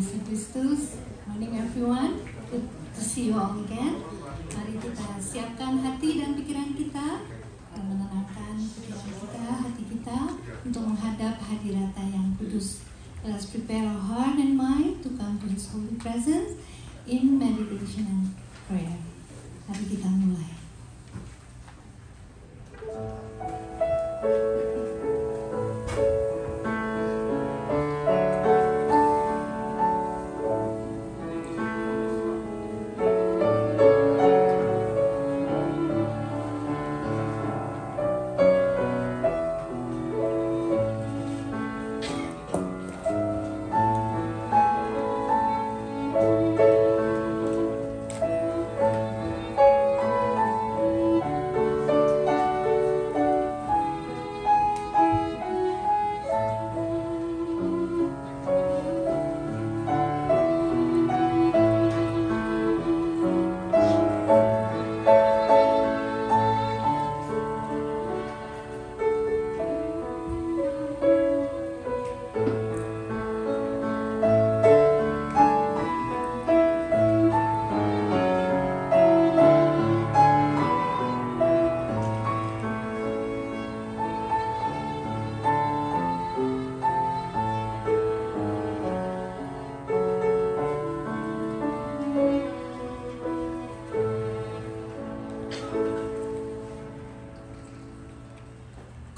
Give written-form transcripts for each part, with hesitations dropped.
Yesus Kristus. Morning everyone, good to see you all again. Mari kita siapkan hati dan pikiran kita dan menenangkan pikiran kita, hati kita untuk menghadap hadirat yang kudus. Let us prepare our heart and mind to come to His holy presence in meditation and prayer. Mari kita mulai.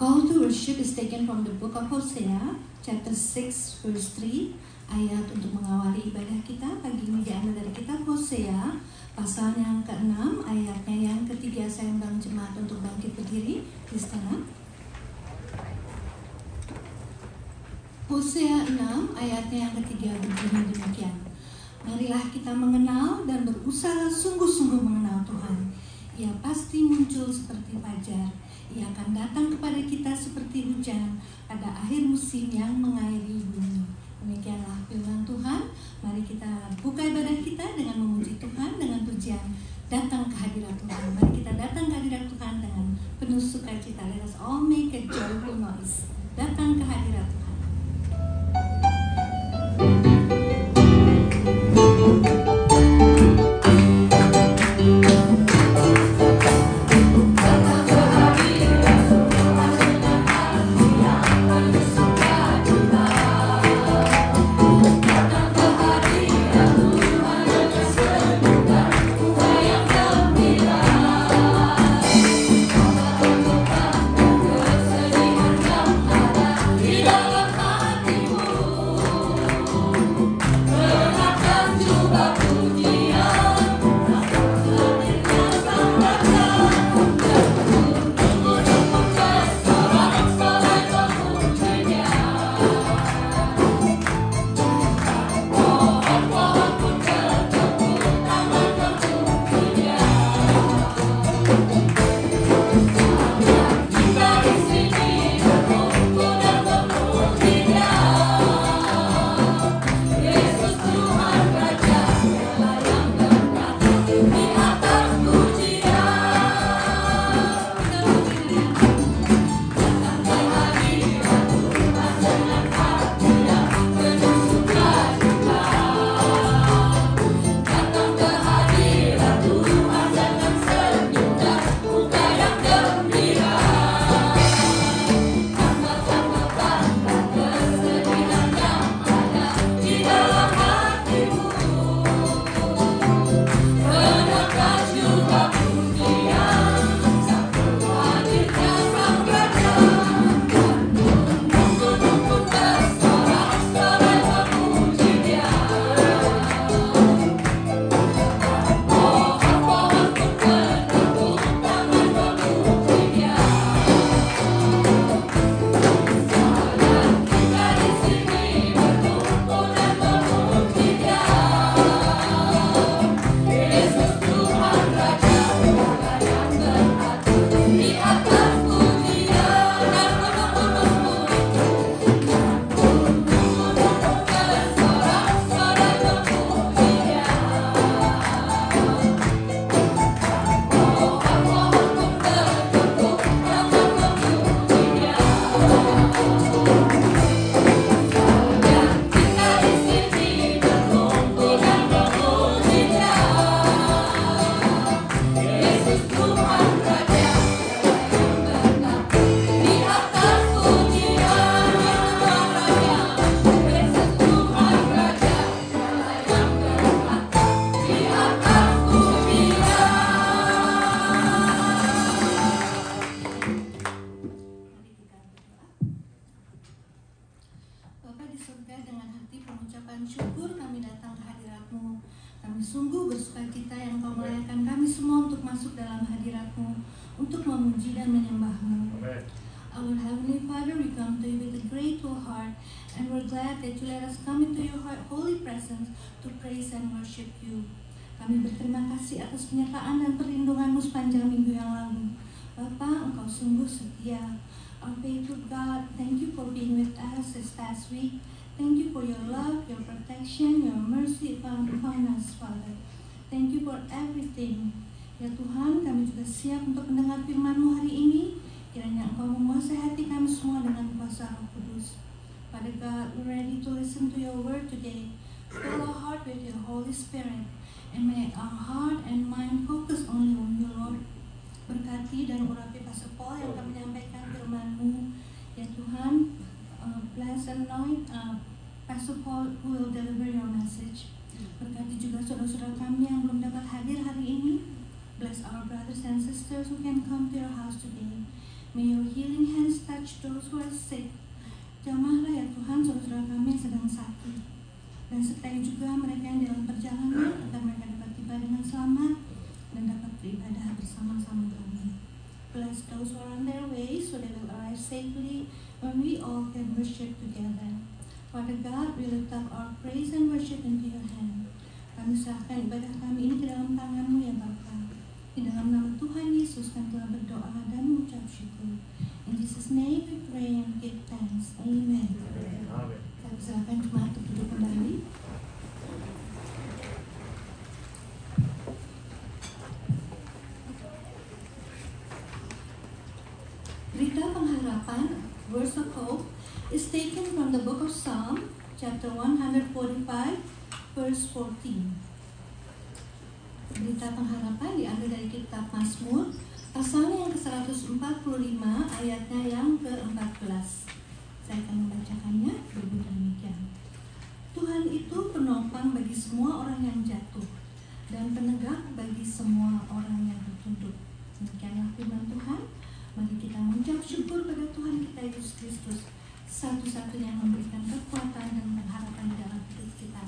Call to worship is taken from the book of Hosea, chapter 6, verse 3. Ayat untuk mengawali ibadah kita pagi ini diambil dari kitab Hosea, pasal yang ke-6, ayatnya yang ketiga. Saya undang jemaat untuk bangkit berdiri di sana. Hosea 6, ayatnya yang ketiga berbunyi demikian. Marilah kita mengenal dan berusaha sungguh-sungguh mengenal Tuhan. Ia pasti muncul seperti fajar. Ia akan datang kepada kita seperti hujan pada akhir musim yang mengairi bumi. Demikianlah firman Tuhan. Mari kita buka ibadah kita dengan memuji Tuhan dengan pujian datang ke hadirat Tuhan. Mari kita datang ke hadirat Tuhan dengan penuh sukacita. Let us all make a joyful noise. Datang ke hadirat Tuhan. Di dalam ucapan syukur kami datang ke hadirat-Mu. Kami sungguh bersukacita yang Kau melayakan kami semua untuk masuk dalam hadirat-Mu, untuk memuji dan menyembah-Mu. Our Heavenly Father, we come to you with a grateful heart, and we're glad that you let us come into your holy presence to praise and worship you. Kami berterima kasih atas penyertaan dan perlindungan-Mu sepanjang minggu yang lalu. Bapa, Engkau sungguh setia. Our faithful God, thank you for being with us this past week. Thank you for your love, your protection, your mercy upon us, Father. Thank you for everything. Ya Tuhan, kami juga siap untuk mendengar firman-Mu hari ini. Kiranya Engkau menguasai hati kami semua dengan kuasa Roh Kudus. Father God, we're ready to listen to your word today. Fill our heart with your Holy Spirit, and may our heart and mind focus only on you, Lord. Berkati dan urapi Pastor Paul yang akan menyampaikan firman-Mu. Ya Tuhan, bless and anoint Pastor Paul who will deliver your message. Berkati juga saudara-saudara kami yang belum dapat hadir hari ini. Bless our brothers and sisters who can come to your house today. May your healing hands touch those who are sick. Jamahlah ya Tuhan saudara-saudara kami yang sedang sakit. Dan sertai juga mereka yang dalam perjalanan agar mereka dapat tiba dengan selamat dan dapat beribadah bersama-sama kami. Bless those who are on their way so they will arrive safely when we all can worship together. Father God, we lift up our praise and worship into your hand. Kami serahkan ibadah kami ini ke dalam tangan-Mu ya Bapa. Di dalam nama Tuhan Yesus kami telah berdoa dan mengucap syukur. In Jesus' name we pray and give thanks. Amen. Kami serahkan jemaat untuk duduk kembali. Berita pengharapan, verse of hope, is taken from the book of Psalm, chapter 145, verse 14. Berita pengharapan diambil dari kitab Mazmur, pasalnya yang ke-145, ayatnya yang ke-14. Saya akan membacakannya, berbunyi demikian. Tuhan itu penopang bagi semua orang yang jatuh, dan penegak bagi semua orang yang tertunduk. Demikianlah firman Tuhan. Mari kita mengucap syukur pada Tuhan kita Yesus Kristus, satu-satunya yang memberikan kekuatan dan pengharapan di dalam hidup kita.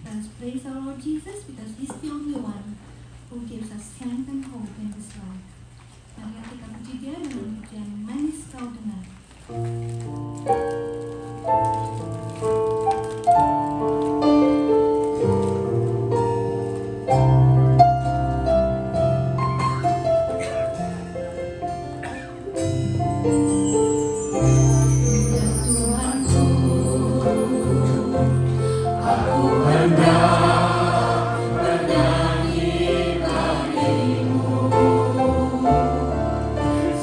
Let's praise our Lord Jesus because He's the only one who gives us strength and hope in this life. Mari kita puji Dia dengan pujian Manis Kau Dengar.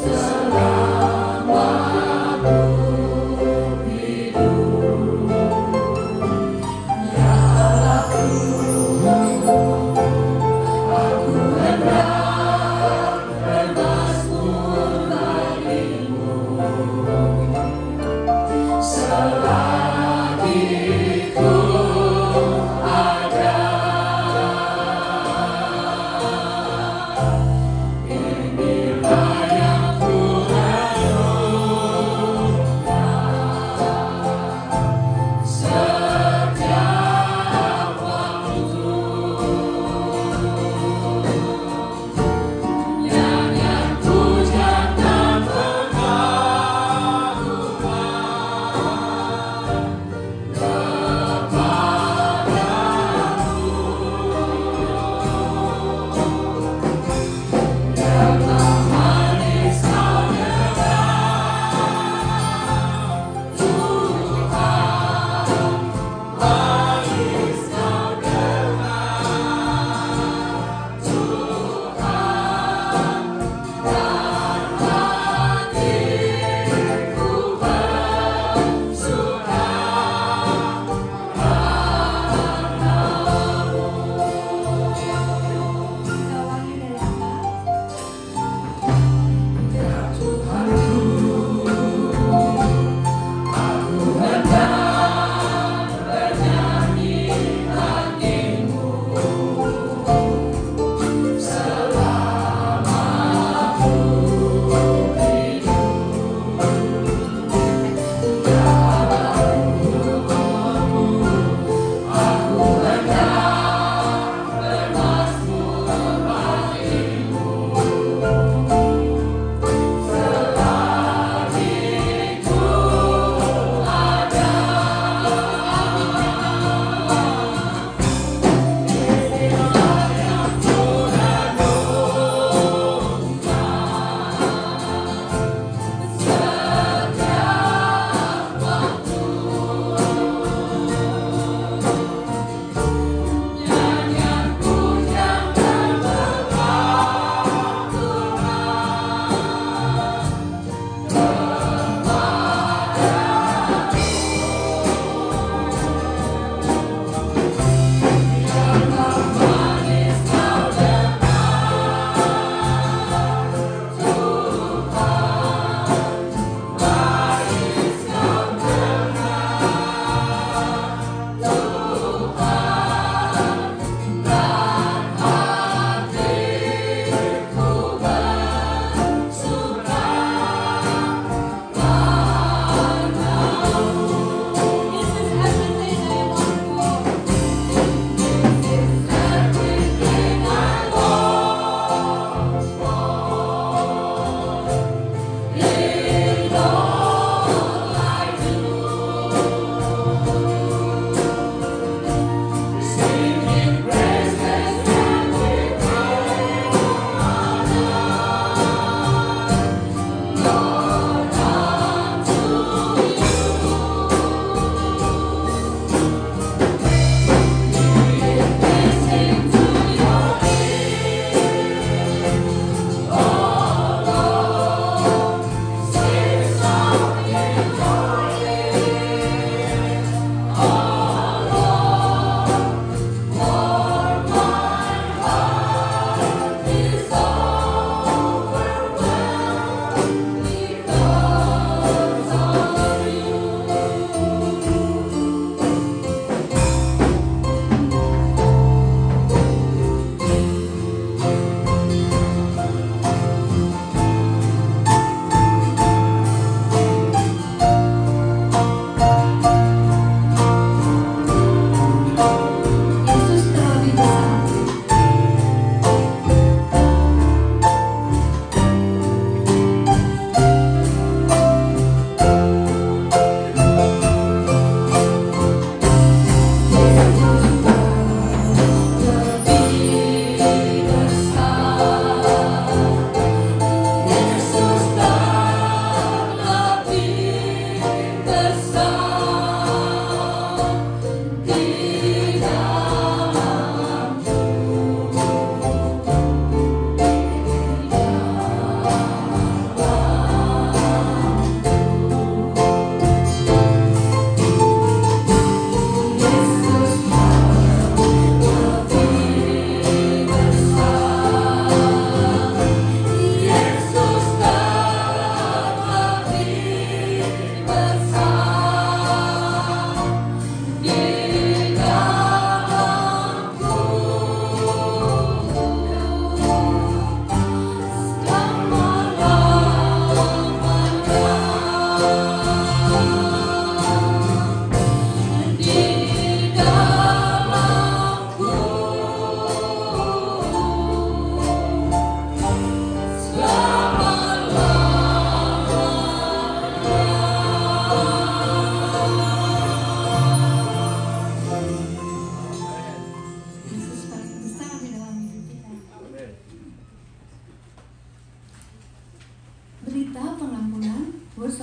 Selama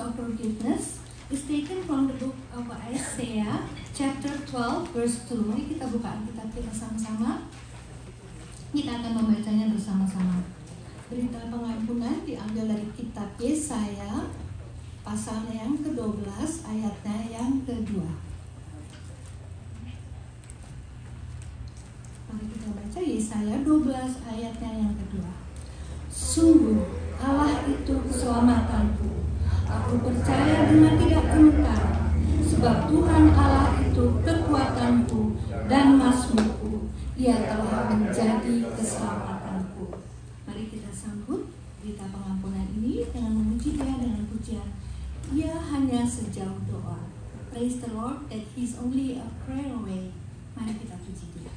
of forgiveness is taken from the book of Isaiah, chapter 12, verse 2. Mari kita buka Alkitab kita sama-sama. Kita akan membacanya bersama-sama. Berita pengampunan diambil dari kitab Yesaya, pasal yang ke-12, ayatnya yang kedua. Mari kita baca Yesaya 12, ayatnya yang kedua. Sungguh, Allah itu keselamatanku. Aku percaya dengan tidak gentar, sebab Tuhan Allah itu kekuatanku dan mazmurku. Ia telah menjadi keselamatanku. Mari kita sambut berita pengampunan ini dengan memuji Dia dengan pujian. Ia hanya sejauh doa. Praise the Lord that He is only a prayer away. Mari kita puji Dia.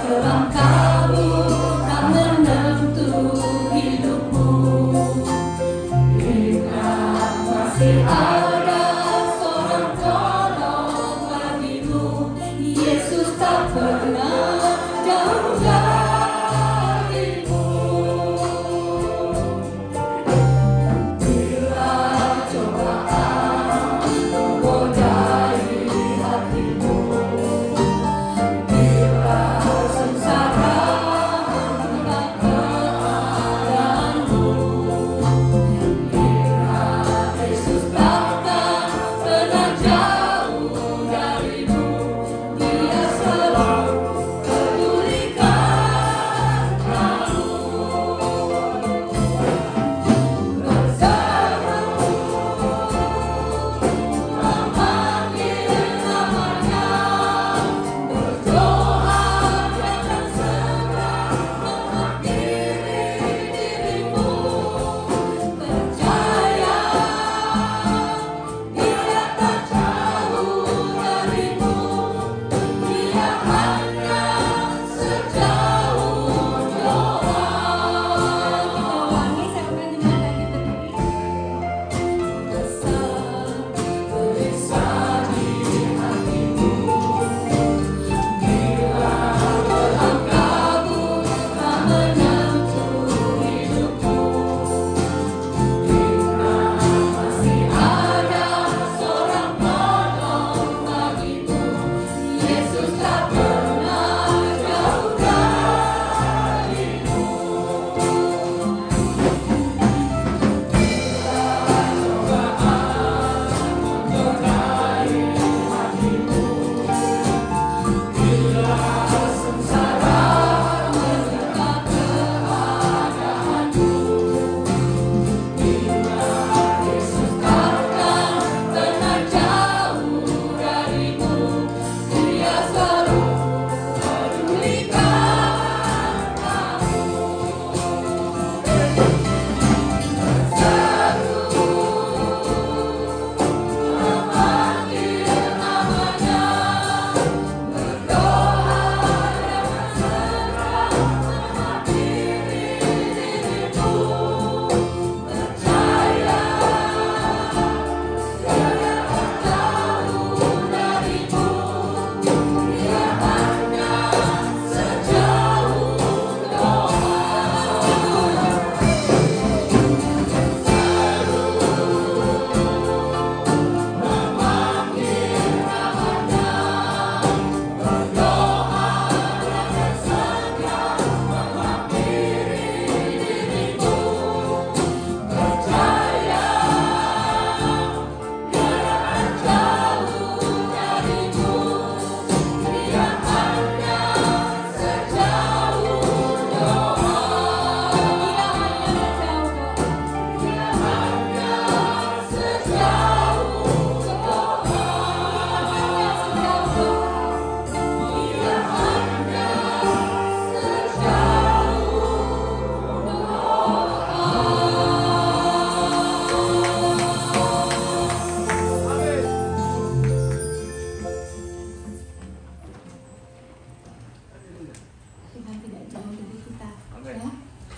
Dalam kabut tak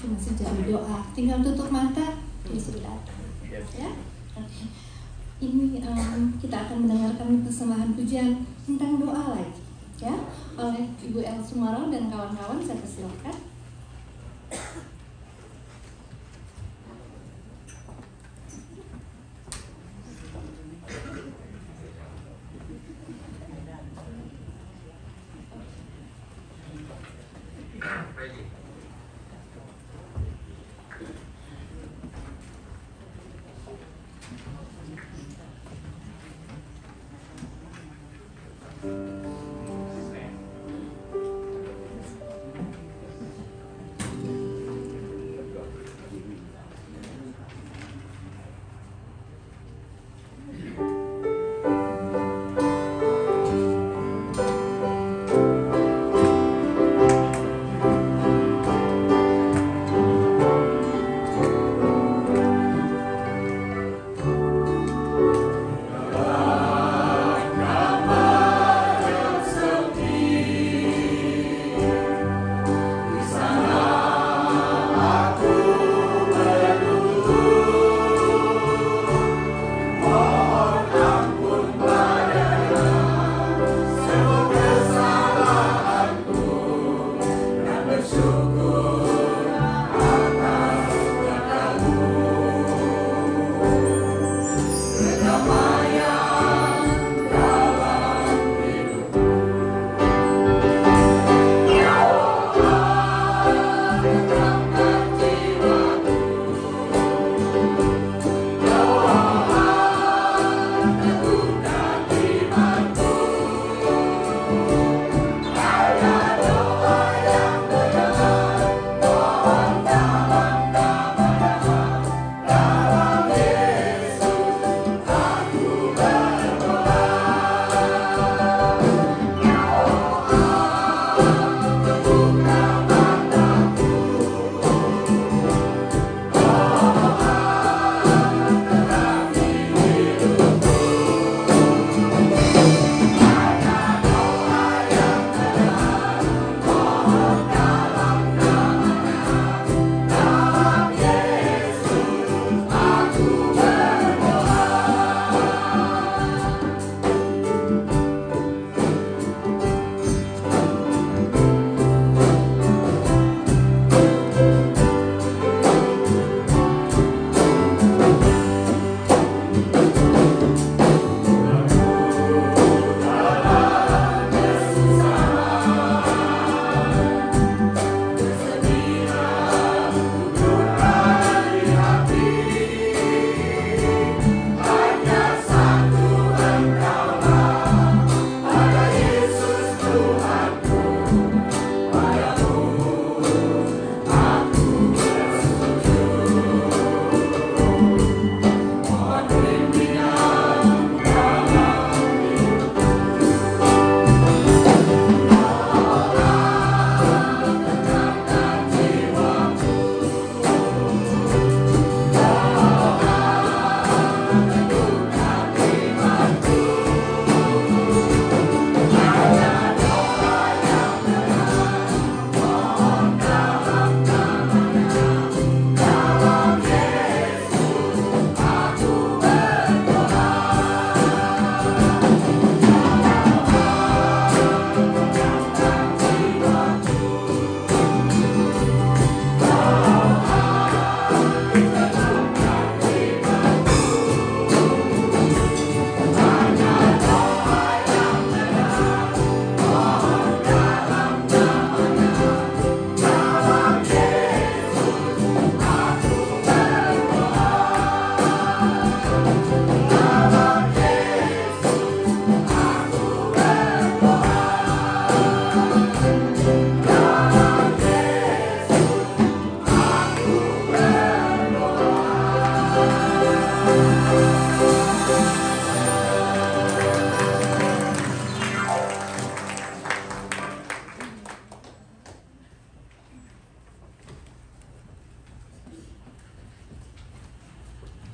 cuma sejari doa, tinggal tutup mata, dia sudah datang. Ya, ini kita akan mendengarkan persembahan pujian tentang doa lagi, ya, oleh Ibu El Sumaro dan kawan-kawan. Saya persilakan.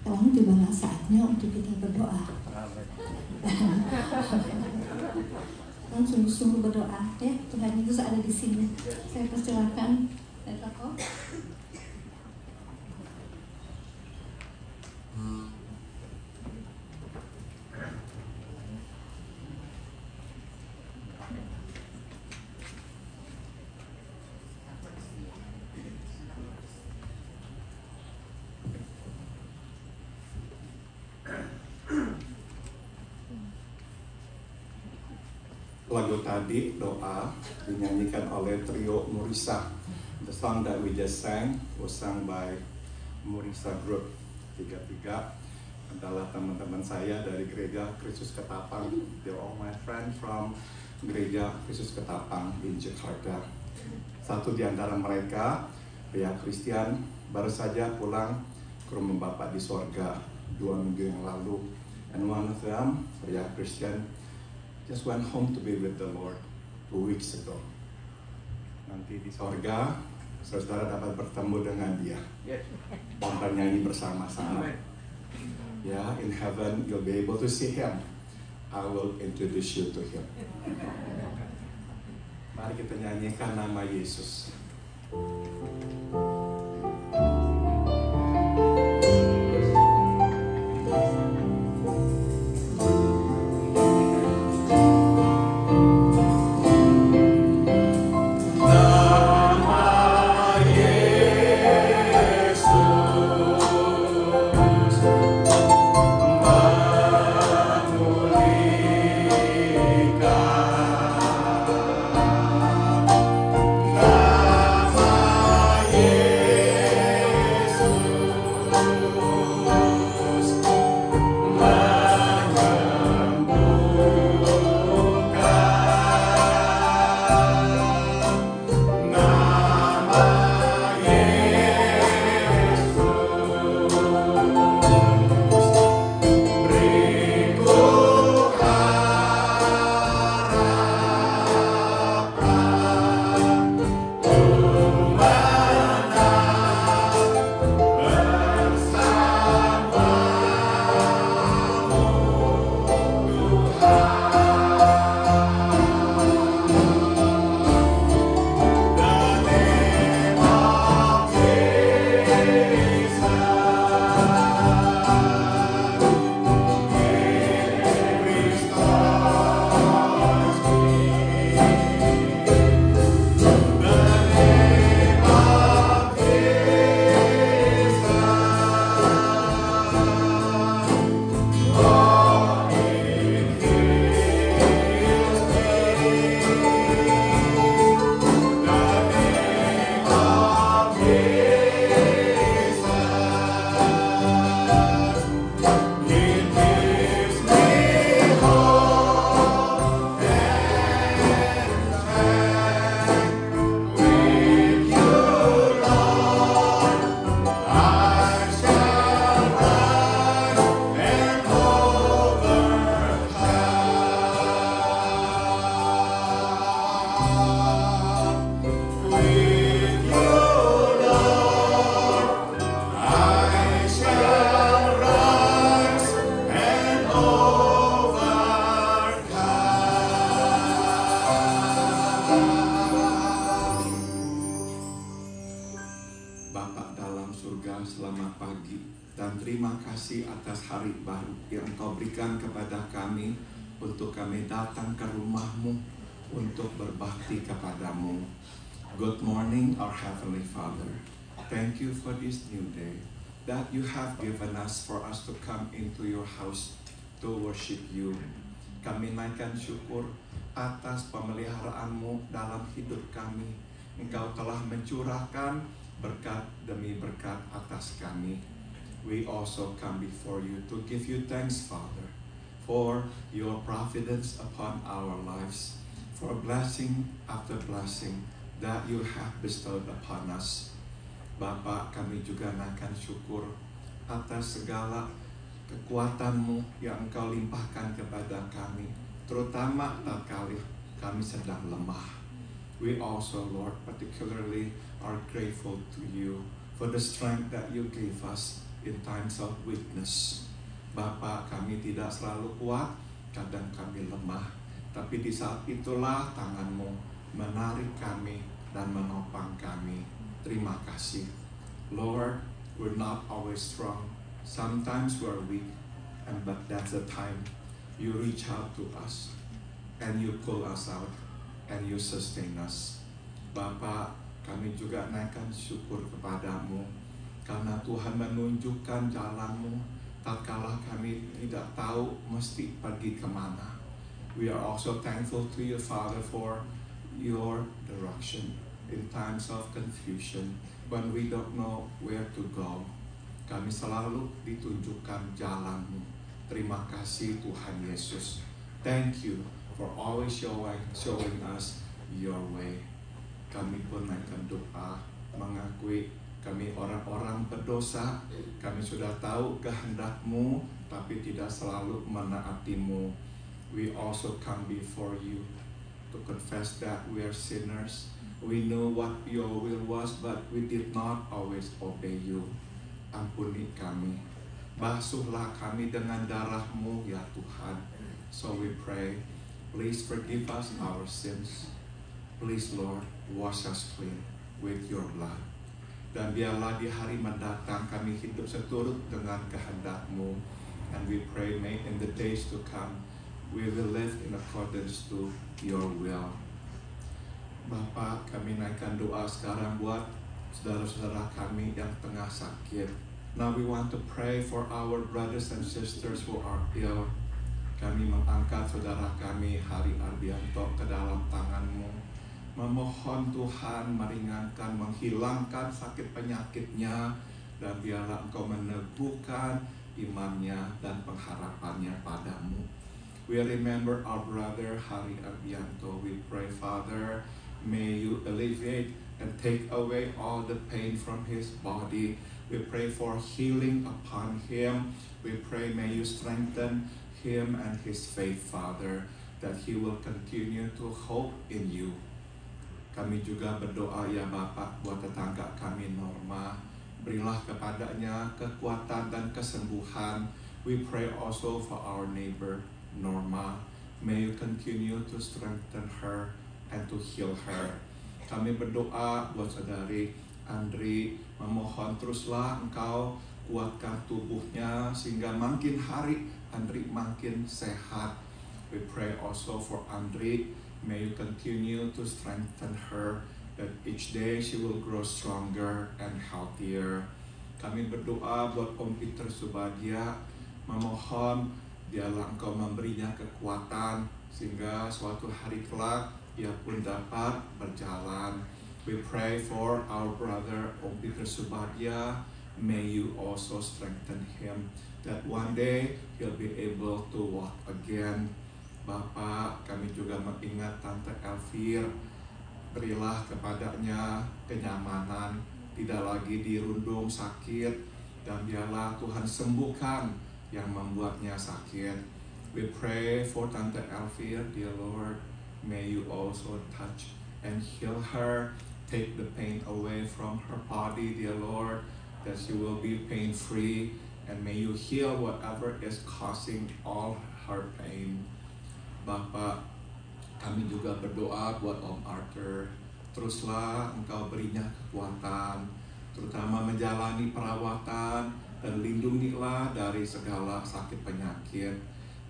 Sekarang tibalah saatnya untuk kita berdoa. Dan sungguh-sungguh berdoa, ya. Tuhan Yesus ada di sini. Saya persilakan, Pak Toko. Lagu tadi, Doa, dinyanyikan oleh trio Murisa. The song that we just sang was sung by Murisa Group. Tiga-tiga adalah teman-teman saya dari Gereja Kristus Ketapang. They're all my friends from Gereja Kristus Ketapang in Jakarta. Satu di antara mereka, pria Kristen, baru saja pulang ke rumah Bapak di sorga 2 minggu yang lalu. And one of them, pria Kristen, just went home to be with the Lord 2 weeks ago. Nanti di sorga, saudara dapat bertemu dengan dia dan bernyanyi bersama-sama. Ya, in heaven you'll be able to see him. I will introduce you to him. Mari kita nyanyikan nama Yesus. Untuk kami datang ke rumah-Mu untuk berbakti kepadamu. Good morning, our Heavenly Father. Thank you for this new day that you have given us for us to come into your house to worship you. Kami naikkan syukur atas pemeliharaan-Mu dalam hidup kami. Engkau telah mencurahkan berkat demi berkat atas kami. We also come before you to give you thanks, Father, for your providence upon our lives, for blessing after blessing that you have bestowed upon us. Bapa, kami juga naikkan syukur atas segala kekuatan-Mu yang Engkau limpahkan kepada kami, terutama tatkala kami sedang lemah. We also, Lord, particularly are grateful to you for the strength that you gave us in times of weakness. Bapa, kami tidak selalu kuat, kadang kami lemah, tapi di saat itulah tangan-Mu menarik kami dan menopang kami. Terima kasih. Lord, we're not always strong. Sometimes we're weak, but that's the time you reach out to us, and you pull us out, and you sustain us. Bapa, kami juga naikkan syukur kepadamu, karena Tuhan menunjukkan jalan-Mu tatkala kami tidak tahu mesti pergi kemana. We are also thankful to you, Father, for your direction in times of confusion when we don't know where to go. Kami selalu ditunjukkan jalan-Mu. Terima kasih Tuhan Yesus. Thank you for always showing us your way. Kami pun naikkan doa, mengakui kami orang-orang berdosa. Kami sudah tahu kehendak-Mu, tapi tidak selalu menaati-Mu. We also come before you to confess that we are sinners. We know what your will was, but we did not always obey you. Ampuni kami. Basuhlah kami dengan darah-Mu, ya Tuhan. So we pray, please forgive us our sins. Please, Lord, wash us clean with your blood. Dan biarlah di hari mendatang kami hidup seturut dengan kehendak-Mu. And we pray, may in the days to come, we will live in accordance to your will. Bapak, kami naikkan doa sekarang buat saudara-saudara kami yang tengah sakit. Now we want to pray for our brothers and sisters who are ill. Kami mengangkat saudara kami, Hari Ardianto, ke dalam tangan-Mu. Memohon Tuhan meringankan, menghilangkan sakit penyakitnya. Dan biarlah Engkau meneguhkan imannya dan pengharapannya padamu. We remember our brother Hari Ardianto. We pray, Father, may you alleviate and take away all the pain from his body. We pray for healing upon him. We pray, may you strengthen him and his faith, Father, that he will continue to hope in you. Kami juga berdoa, ya Bapak, buat tetangga kami Norma. Berilah kepadanya kekuatan dan kesembuhan. We pray also for our neighbor Norma. May you continue to strengthen her and to heal her. Kami berdoa buat saudari Andri, memohon teruslah Engkau kuatkan tubuhnya sehingga makin hari Andri makin sehat. We pray also for Andri, may you continue to strengthen her, that each day she will grow stronger and healthier. Kami berdoa buat Om Peter Subadia, memohon biarlah Engkau memberinya kekuatan sehingga suatu hari kelak ia pun dapat berjalan. We pray for our brother Om Peter Subadia. May you also strengthen him, that one day he'll be able to walk again. Bapak, kami juga mengingat Tante Elvir. Berilah kepadanya kenyamanan, tidak lagi dirundung sakit, dan biarlah Tuhan sembuhkan yang membuatnya sakit. We pray for Tante Elvir, dear Lord. May you also touch and heal her. Take the pain away from her body, dear Lord, that she will be pain-free. And may you heal whatever is causing all her pain. Bapak, kami juga berdoa buat Om Arthur. Teruslah Engkau berinya kekuatan, terutama menjalani perawatan, dan lindungilah dari segala sakit penyakit.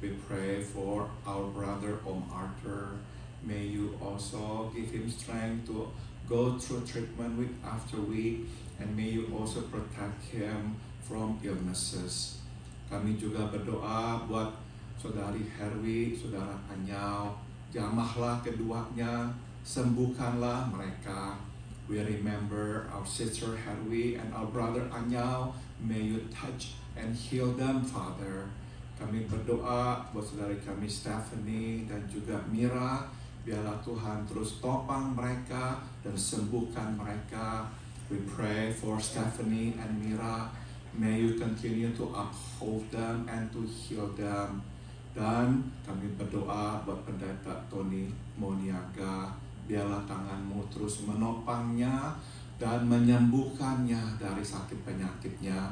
We pray for our brother Om Arthur. May you also give him strength to go through treatment week after week, and may you also protect him from illnesses. Kami juga berdoa buat Saudari Herwi, Saudara Anyau, jamahlah keduanya, sembuhkanlah mereka. We remember our sister Herwi and our brother Anyau. May you touch and heal them, Father. Kami berdoa buat saudari kami Stephanie dan juga Mira. Biarlah Tuhan terus topang mereka dan sembuhkan mereka. We pray for Stephanie and Mira. May you continue to uphold them and to heal them. Dan kami berdoa buat pendeta Tony Moniaga. Biarlah tangan-Mu terus menopangnya dan menyembuhkannya dari sakit penyakitnya.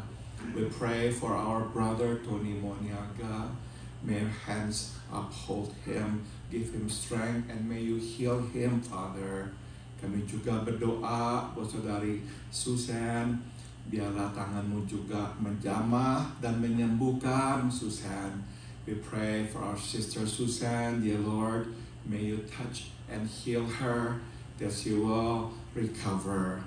We pray for our brother Tony Moniaga. May your hands uphold him, give him strength, and may you heal him, Father. Kami juga berdoa buat saudari Susan. Biarlah tangan-Mu juga menjamah dan menyembuhkan Susan. We pray for our sister Susan, dear Lord. May you touch and heal her, that she will recover.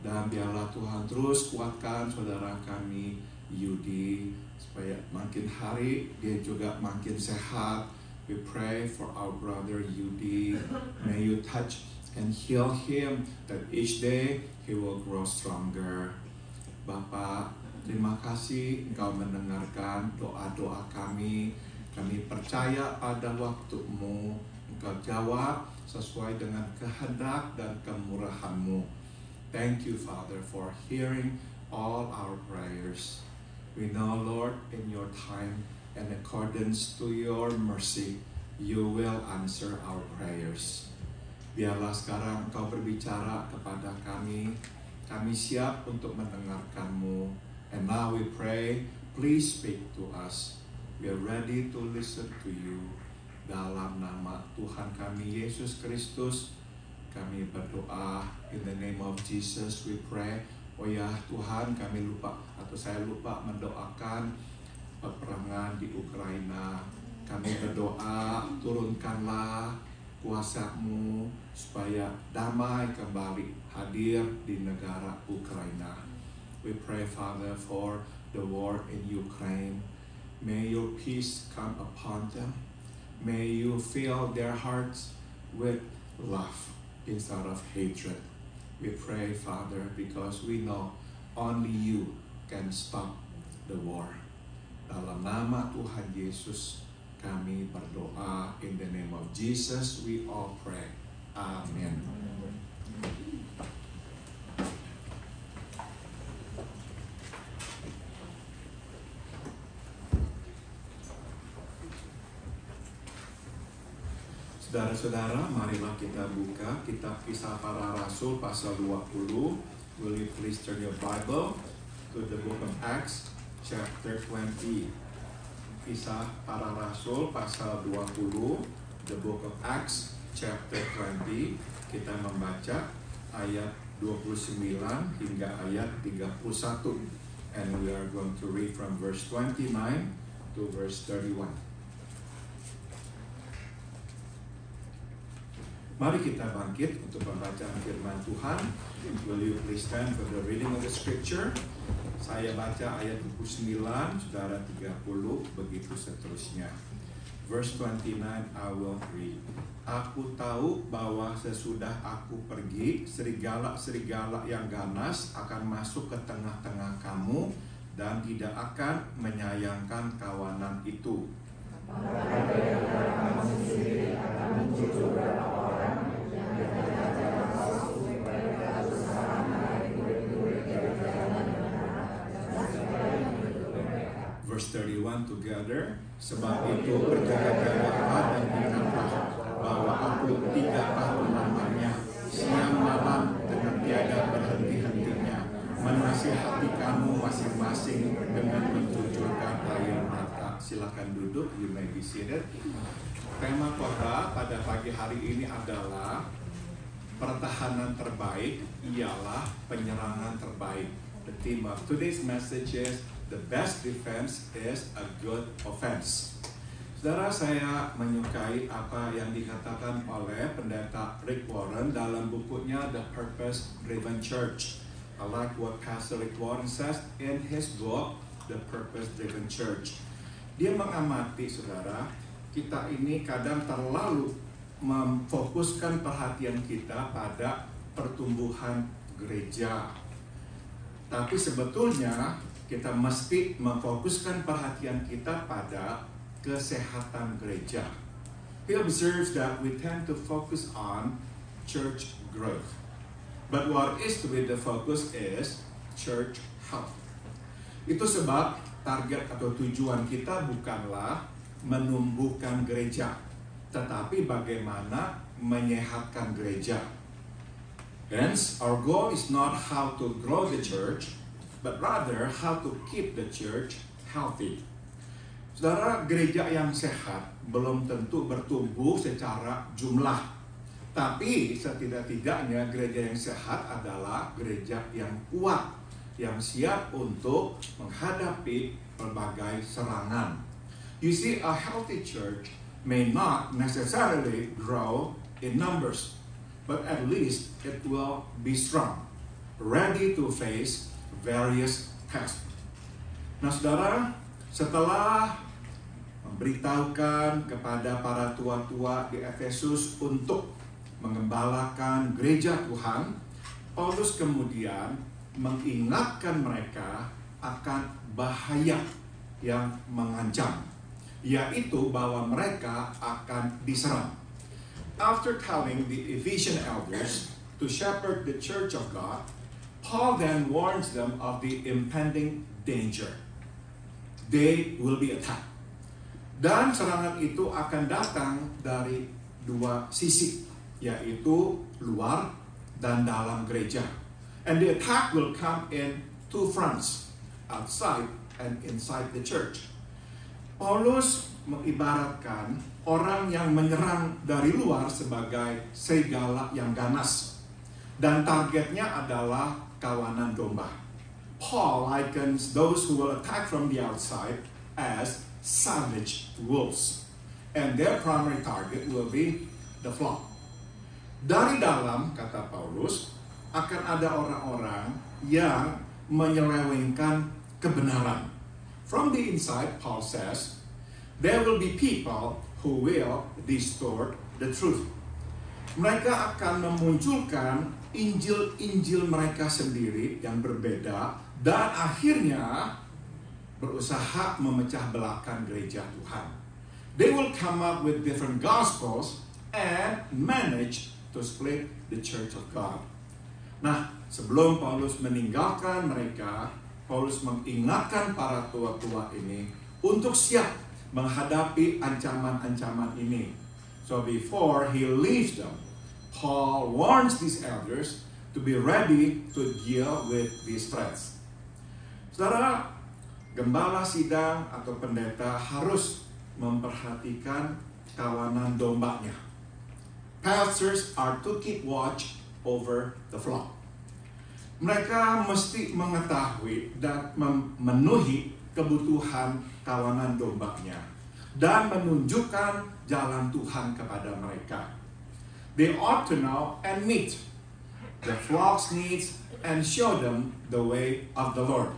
Dan biarlah Tuhan terus kuatkan saudara kami Yudi, supaya makin hari dia juga makin sehat We pray for our brother Yudi. May you touch and heal him, that each day he will grow stronger. Bapak, terima kasih Engkau mendengarkan doa-doa kami. Kami percaya pada waktu-Mu. Engkau jawab sesuai dengan kehendak dan kemurahan-Mu. Thank you, Father, for hearing all our prayers. We know, Lord, in your time, in accordance to your mercy, you will answer our prayers. Biarlah sekarang Engkau berbicara kepada kami. Kami siap untuk mendengarkan-Mu. And now we pray, please speak to us. We are ready to listen to you. Dalam nama Tuhan kami Yesus Kristus, kami berdoa. In the name of Jesus we pray. Oh ya Tuhan, kami lupa atau saya lupa mendoakan peperangan di Ukraina. Kami berdoa, turunkanlah kuasa-Mu supaya damai kembali hadir di negara Ukraina. We pray, Father, for the war in Ukraine. May your peace come upon them. May you fill their hearts with love instead of hatred. We pray, Father, because we know only you can stop the war. Dalam nama Tuhan Yesus, kami berdoa. In the name of Jesus, we all pray. Amen. Saudara-saudara, marilah kita buka kitab Kisah Para Rasul pasal 20. Will you please turn your Bible to the book of Acts chapter 20. Kisah Para Rasul pasal 20, the book of Acts chapter 20. Kita membaca ayat 29 hingga ayat 31. And we are going to read from verse 29 to verse 31. Mari kita bangkit untuk pembacaan firman Tuhan. Will you please stand for the reading of the scripture? Saya baca ayat 29, saudara 30, begitu seterusnya. Verse 29, I will read. Aku tahu bahwa sesudah aku pergi, serigala-serigala yang ganas akan masuk ke tengah-tengah kamu dan tidak akan menyayangkan kawanan itu. Verse 31 together. Sebab itu berjaga-jagalah dan ingatlah bahwa aku tidak tahu namanya, siang malam dengan tiada berhenti-hentinya, menasihati kamu masing-masing dengan mencucurkan air mata. Silakan duduk, you may be seated. Tema khotbah pada pagi hari ini adalah pertahanan terbaik ialah penyerangan terbaik. The theme of today's message is the best defense is a good offense. Saudara, saya menyukai apa yang dikatakan oleh pendeta Rick Warren dalam bukunya The Purpose Driven Church. I like what Pastor Rick Warren says in his book The Purpose Driven Church. Dia mengamati, saudara, kita ini kadang terlalu memfokuskan perhatian kita pada pertumbuhan gereja. Tapi sebetulnya kita mesti memfokuskan perhatian kita pada kesehatan gereja. He observes that we tend to focus on church growth. But what is to be the focus is church health. Itu sebab target atau tujuan kita bukanlah menumbuhkan gereja, tetapi bagaimana menyehatkan gereja. Hence, our goal is not how to grow the church, but rather how to keep the church healthy. Saudara, gereja yang sehat belum tentu bertumbuh secara jumlah, tapi setidak-tidaknya gereja yang sehat adalah gereja yang kuat, yang siap untuk menghadapi berbagai serangan. You see, a healthy church may not necessarily grow in numbers, but at least it will be strong, ready to face various tests. Nah, saudara, setelah memberitahukan kepada para tua-tua di Efesus untuk mengembalakan gereja Tuhan, Paulus kemudian mengingatkan mereka akan bahaya yang mengancam, yaitu bahwa mereka akan diserang. After telling the Ephesian elders to shepherd the church of God, Paul then warns them of the impending danger. They will be attacked. Dan serangan itu akan datang dari dua sisi, yaitu luar dan dalam gereja. And the attack will come in two fronts, outside and inside the church. Paulus mengibaratkan orang yang menyerang dari luar sebagai serigala yang ganas, dan targetnya adalah kawanan domba. Paul likens those who will attack from the outside as savage wolves, and their primary target will be the flock. Dari dalam, kata Paulus, akan ada orang-orang yang menyelewengkan kebenaran. From the inside, Paul says, there will be people who will distort the truth. Mereka akan memunculkan injil-injil mereka sendiri yang berbeda dan akhirnya berusaha memecah belahkan gereja Tuhan. They will come up with different gospels and manage to split the church of God. Nah, sebelum Paulus meninggalkan mereka, Paulus mengingatkan para tua-tua ini untuk siap menghadapi ancaman-ancaman ini. So before he leaves them, Paul warns these elders to be ready to deal with these threats. Saudara, gembala sidang atau pendeta harus memperhatikan kawanan dombanya. Pastors are to keep watch over the flock. Mereka mesti mengetahui dan memenuhi kebutuhan kawanan dombanya dan menunjukkan jalan Tuhan kepada mereka. They ought to know and meet the flock's needs and show them the way of the Lord.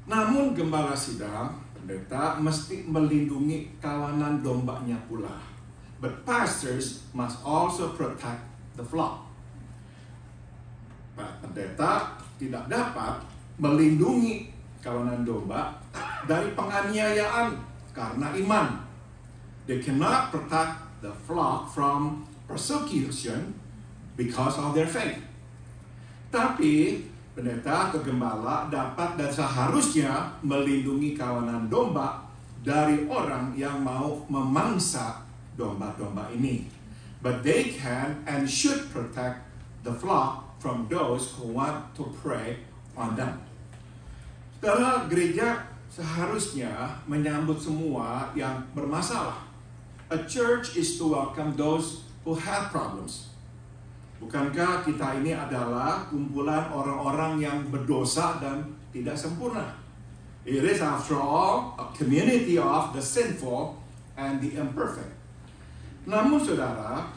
Namun gembala sidang, pendeta mesti melindungi kawanan dombanya pula. But pastors must also protect the flock. Pendeta tidak dapat melindungi kawanan domba dari penganiayaan karena iman. They cannot protect the flock from persecution because of their faith. Tapi pendeta atau gembala dapat dan seharusnya melindungi kawanan domba dari orang yang mau memangsa domba-domba ini. But they can and should protect the flock from those who want to prey on them. Saudara, gereja seharusnya menyambut semua yang bermasalah. A church is to welcome those who have problems. Bukankah kita ini adalah kumpulan orang-orang yang berdosa dan tidak sempurna? It is after all a community of the sinful and the imperfect. Namun saudara,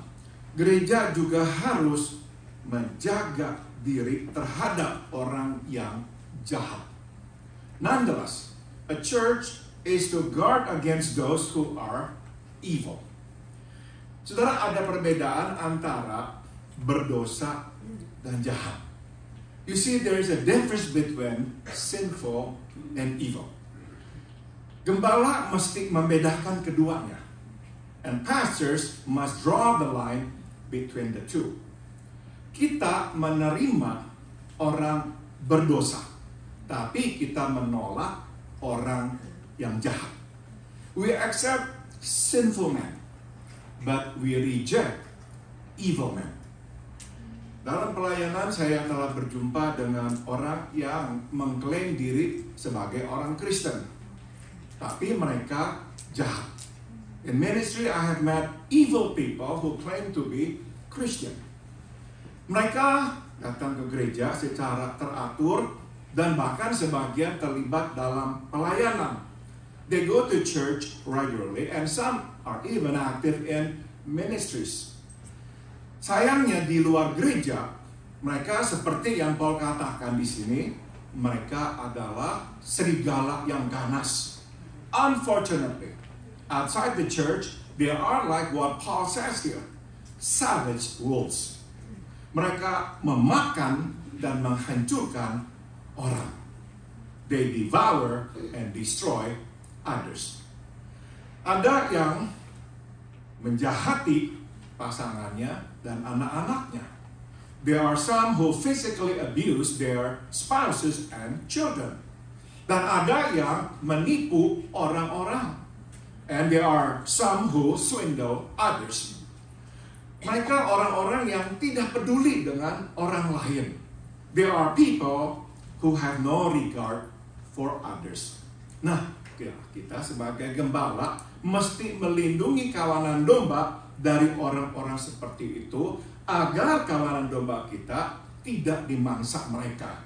gereja juga harus menjaga diri terhadap orang yang jahat. Nonetheless, a church is to guard against those who are evil. Saudara, ada perbedaan antara berdosa dan jahat. You see, there is a difference between sinful and evil. Gembala mesti membedakan keduanya. And pastors must draw the line between the two. Kita menerima orang berdosa, tapi kita menolak orang yang jahat. We accept sinful men, but we reject evil men. Dalam pelayanan saya telah berjumpa dengan orang yang mengklaim diri sebagai orang Kristen, tapi mereka jahat. In ministry, I have met evil people who claim to be Christian. Mereka datang ke gereja secara teratur dan bahkan sebagian terlibat dalam pelayanan. They go to church regularly and some are even active in ministries. Sayangnya di luar gereja, mereka seperti yang Paul katakan di sini, mereka adalah serigala yang ganas. Unfortunately, outside the church, they are like what Paul says here, savage wolves. Mereka memakan dan menghancurkan orang. They devour and destroy others. Ada yang menjahati pasangannya dan anak-anaknya. There are some who physically abuse their spouses and children. Dan ada yang menipu orang-orang. And there are some who swindle others. Mereka orang-orang yang tidak peduli dengan orang lain. There are people who have no regard for others. Nah, kita sebagai gembala mesti melindungi kawanan domba dari orang-orang seperti itu agar kawanan domba kita tidak dimangsa mereka.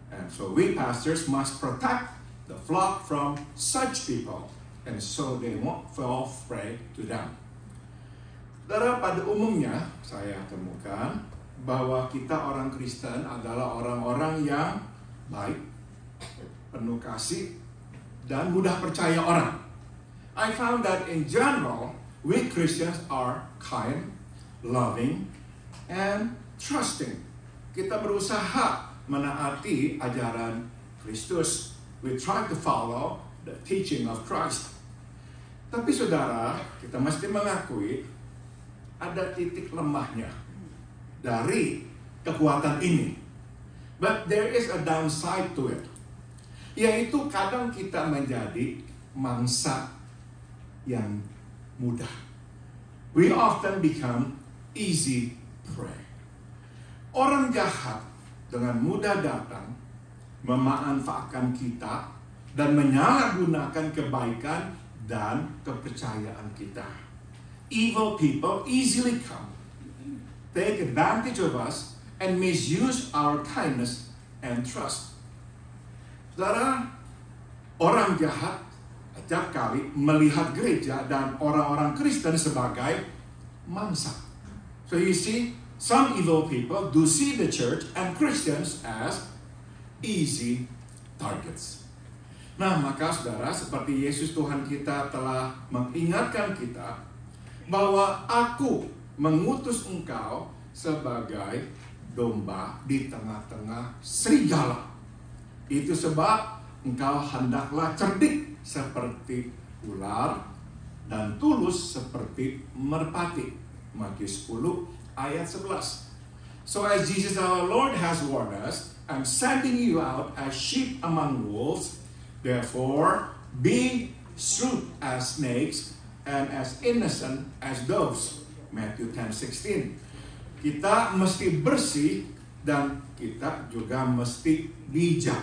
And so we pastors must protect the flock from such people, and so they won't fall prey to them. Saudara, pada umumnya saya temukan bahwa kita orang Kristen adalah orang-orang yang baik, penuh kasih, dan mudah percaya orang. I found that in general, we Christians are kind, loving, and trusting. Kita berusaha menaati ajaran Kristus. We try to follow the teaching of Christ. Tapi saudara, kita mesti mengakui ada titik lemahnya dari kekuatan ini. But there is a downside to it. Yaitu kadang kita menjadi mangsa yang mudah. We often become easy prey. Orang jahat dengan mudah datang memanfaatkan kita dan menyalahgunakan kebaikan dan kepercayaan kita. Evil people easily come, take advantage of us, and misuse our kindness and trust. Saudara, orang jahat setiap kali melihat gereja dan orang-orang Kristen sebagai mangsa. So you see, some evil people do see the church and Christians as easy targets. Nah, maka saudara, seperti Yesus Tuhan kita telah mengingatkan kita bahwa aku mengutus engkau sebagai domba di tengah-tengah serigala. Itu sebab engkau hendaklah cerdik seperti ular dan tulus seperti merpati. Matius 10 ayat 11. So as Jesus our Lord has warned us, I'm sending you out as sheep among wolves. Therefore, be shrewd as snakes and as innocent as doves. Matthew 10:16. Kita mesti bersih dan kita juga mesti bijak.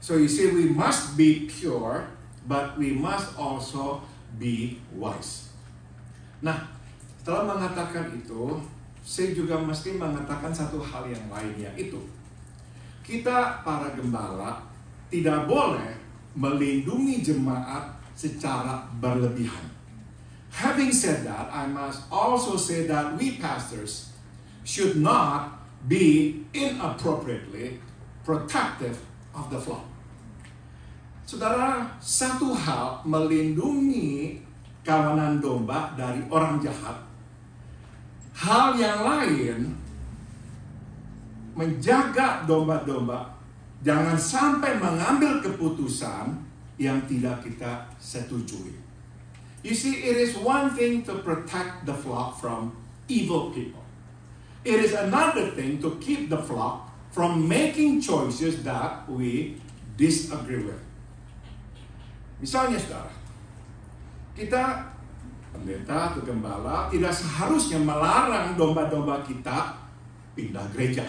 So you see, we must be pure, but we must also be wise. Nah, setelah mengatakan itu, saya juga mesti mengatakan satu hal yang lainnya, itu kita para gembala tidak boleh melindungi jemaat secara berlebihan. Having said that, I must also say that we pastors should not be inappropriately protective of the flock. Saudara, satu hal melindungi kawanan domba dari orang jahat. Hal yang lain menjaga domba-domba jangan sampai mengambil keputusan yang tidak kita setujui. You see, it is one thing to protect the flock from evil people. It is another thing to keep the flock from making choices that we disagree with. Misalnya, saudara, kita pendeta atau gembala tidak seharusnya melarang domba-domba kita pindah gereja.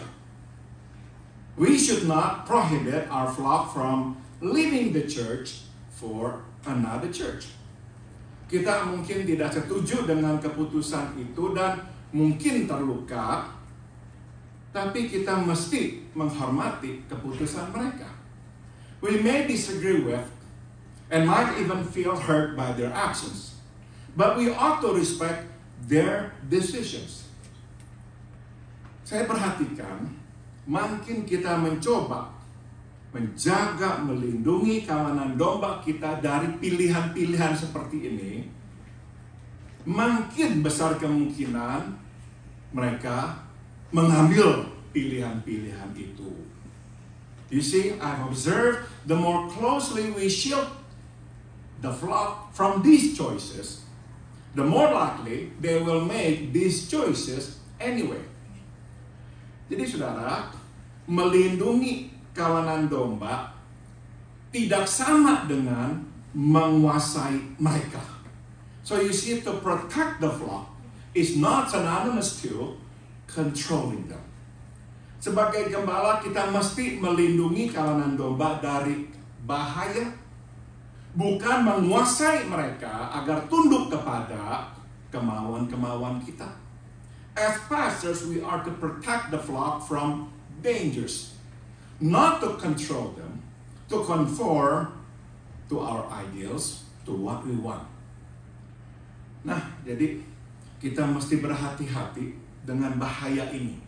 We should not prohibit our flock from leaving the church for another church. Kita mungkin tidak setuju dengan keputusan itu dan mungkin terluka, tapi kita mesti menghormati keputusan mereka. We may disagree with and might even feel hurt by their actions, but we ought to respect their decisions. Saya perhatikan, makin kita mencoba menjaga, melindungi kawanan domba kita dari pilihan-pilihan seperti ini, makin besar kemungkinan mereka mengambil pilihan-pilihan itu. You see, I've observed the more closely we shield the flock from these choices, the more likely they will make these choices anyway. Jadi saudara, melindungi kawanan domba tidak sama dengan menguasai mereka. So you see, to protect the flock is not synonymous to controlling them. Sebagai gembala, kita mesti melindungi kawanan domba dari bahaya, bukan menguasai mereka agar tunduk kepada kemauan-kemauan kita. As pastors, we are to protect the flock from dangers, not to control them, to conform to our ideals, to what we want. Nah, jadi kita mesti berhati-hati dengan bahaya ini.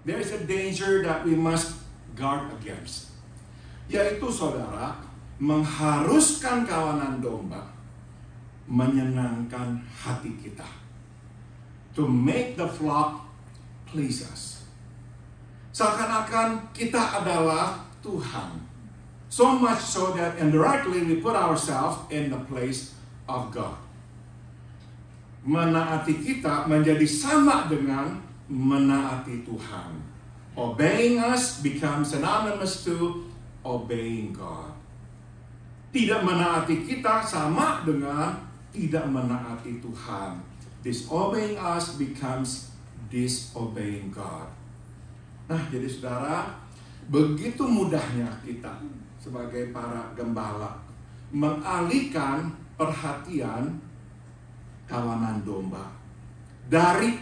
There is a danger that we must guard against, yaitu saudara, mengharuskan kawanan domba menyenangkan hati kita. To make the flock please us. Seakan-akan kita adalah Tuhan. So much so that indirectly we put ourselves in the place of God. Menaati kita menjadi sama dengan menaati Tuhan. Obeying us becomes synonymous to obeying God. Tidak menaati kita sama dengan tidak menaati Tuhan. Disobeying us becomes disobeying God. Nah, jadi saudara, begitu mudahnya kita sebagai para gembala mengalihkan perhatian kawanan domba dari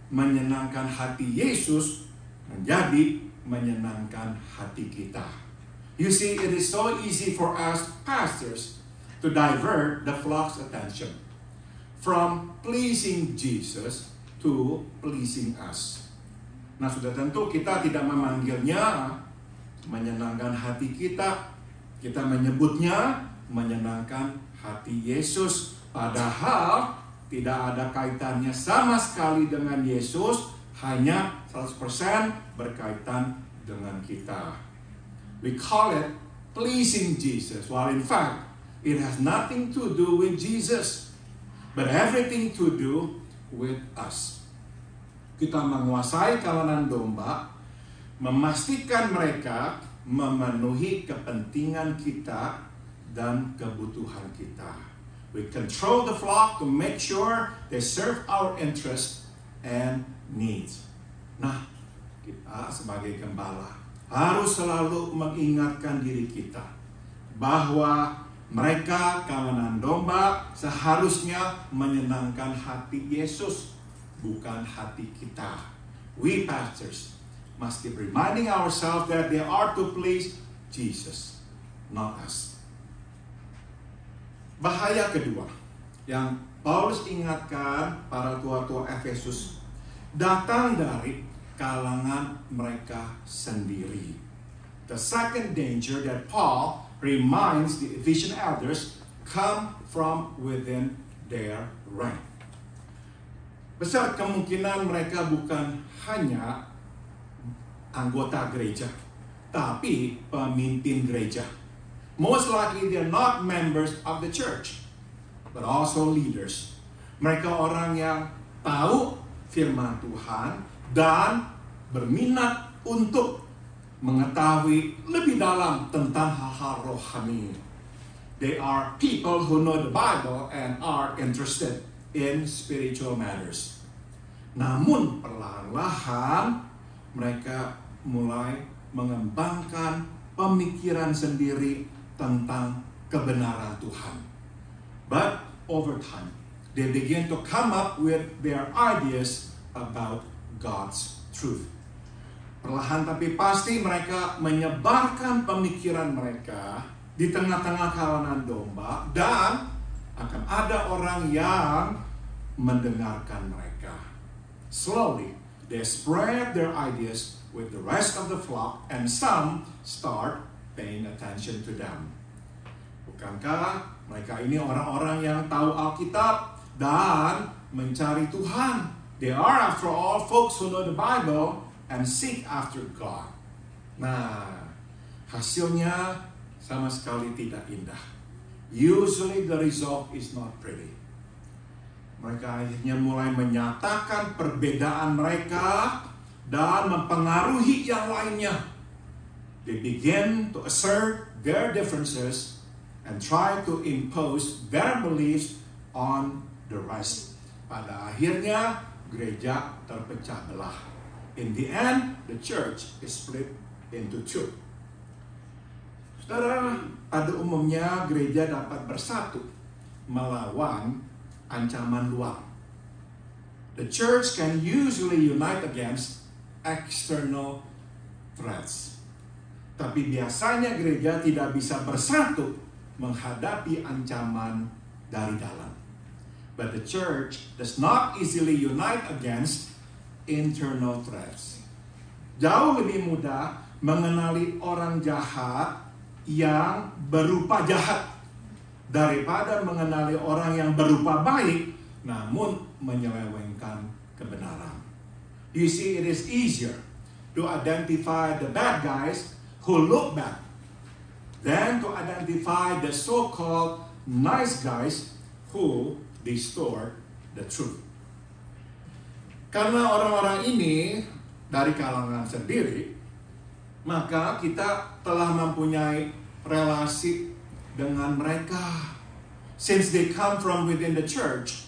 menyenangkan hati Yesus menjadi menyenangkan hati kita. You see, it is so easy for us pastors to divert the flock's attention from pleasing Jesus to pleasing us. Nah, sudah tentu kita tidak memanggilnya menyenangkan hati kita. Kita menyebutnya menyenangkan hati Yesus. Padahal tidak ada kaitannya sama sekali dengan Yesus. Hanya 100% berkaitan dengan kita. We call it pleasing Jesus. While in fact, it has nothing to do with Jesus, but everything to do with us. Kita menguasai kawanan domba, memastikan mereka memenuhi kepentingan kita dan kebutuhan kita. We control the flock to make sure they serve our interests and needs. Nah, kita sebagai gembala harus selalu mengingatkan diri kita bahwa mereka, kawanan domba, seharusnya menyenangkan hati Yesus, bukan hati kita. We pastors must keep reminding ourselves that they are to please Jesus, not us. Bahaya kedua yang Paulus ingatkan para tua-tua Efesus datang dari kalangan mereka sendiri. The second danger that Paul reminds the Ephesian elders come from within their rank. Besar kemungkinan mereka bukan hanya anggota gereja, tapi pemimpin gereja. Most likely they're not members of the church, but also leaders. Mereka orang yang tahu firman Tuhan dan berminat untuk mengetahui lebih dalam tentang hal-hal rohani. They are people who know the Bible and are interested in spiritual matters. Namun perlahan-lahan mereka mulai mengembangkan pemikiran sendiri tentang kebenaran Tuhan. But over time, they begin to come up with their ideas about God's truth. Perlahan tapi pasti mereka menyebarkan pemikiran mereka di tengah-tengah kawanan domba dan akan ada orang yang mendengarkan mereka. Slowly, they spread their ideas with the rest of the flock and some start paying attention to them. Bukankah mereka ini orang-orang yang tahu Alkitab dan mencari Tuhan? They are, after all, folks who know the Bible and seek after God. Nah, hasilnya sama sekali tidak indah. Usually the result is not pretty. Mereka akhirnya mulai menyatakan perbedaan mereka dan mempengaruhi yang lainnya. They begin to assert their differences and try to impose their beliefs on the rest. Pada akhirnya, gereja terpecah belah. In the end, the church is split into two. Saudara, pada umumnya gereja dapat bersatu melawan ancaman luar. The church can usually unite against external threats. Tapi biasanya gereja tidak bisa bersatu menghadapi ancaman dari dalam. But the church does not easily unite against internal threats. Jauh lebih mudah mengenali orang jahat yang berupa jahat daripada mengenali orang yang berupa baik namun menyelewengkan kebenaran. You see, it is easier to identify the bad guys who look bad than to identify the so-called nice guys who distort the truth. Karena orang-orang ini dari kalangan sendiri, maka kita telah mempunyai relasi dengan mereka. Since they come from within the church,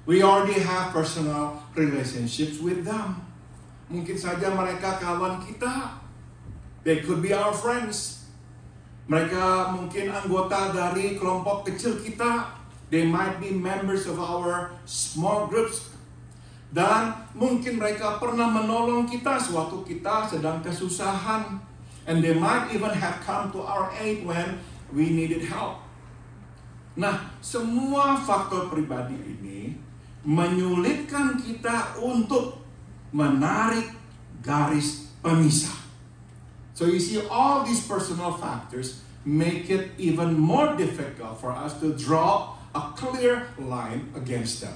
we already have personal relationships with them. Mungkin saja mereka kawan kita. They could be our friends. Mereka mungkin anggota dari kelompok kecil kita. They might be members of our small groups. Dan mungkin mereka pernah menolong kita sewaktu kita sedang kesusahan. And they might even have come to our aid when we needed help. Nah, semua faktor pribadi ini menyulitkan kita untuk menarik garis pemisah. So you see, all these personal factors make it even more difficult for us to draw a clear line against them.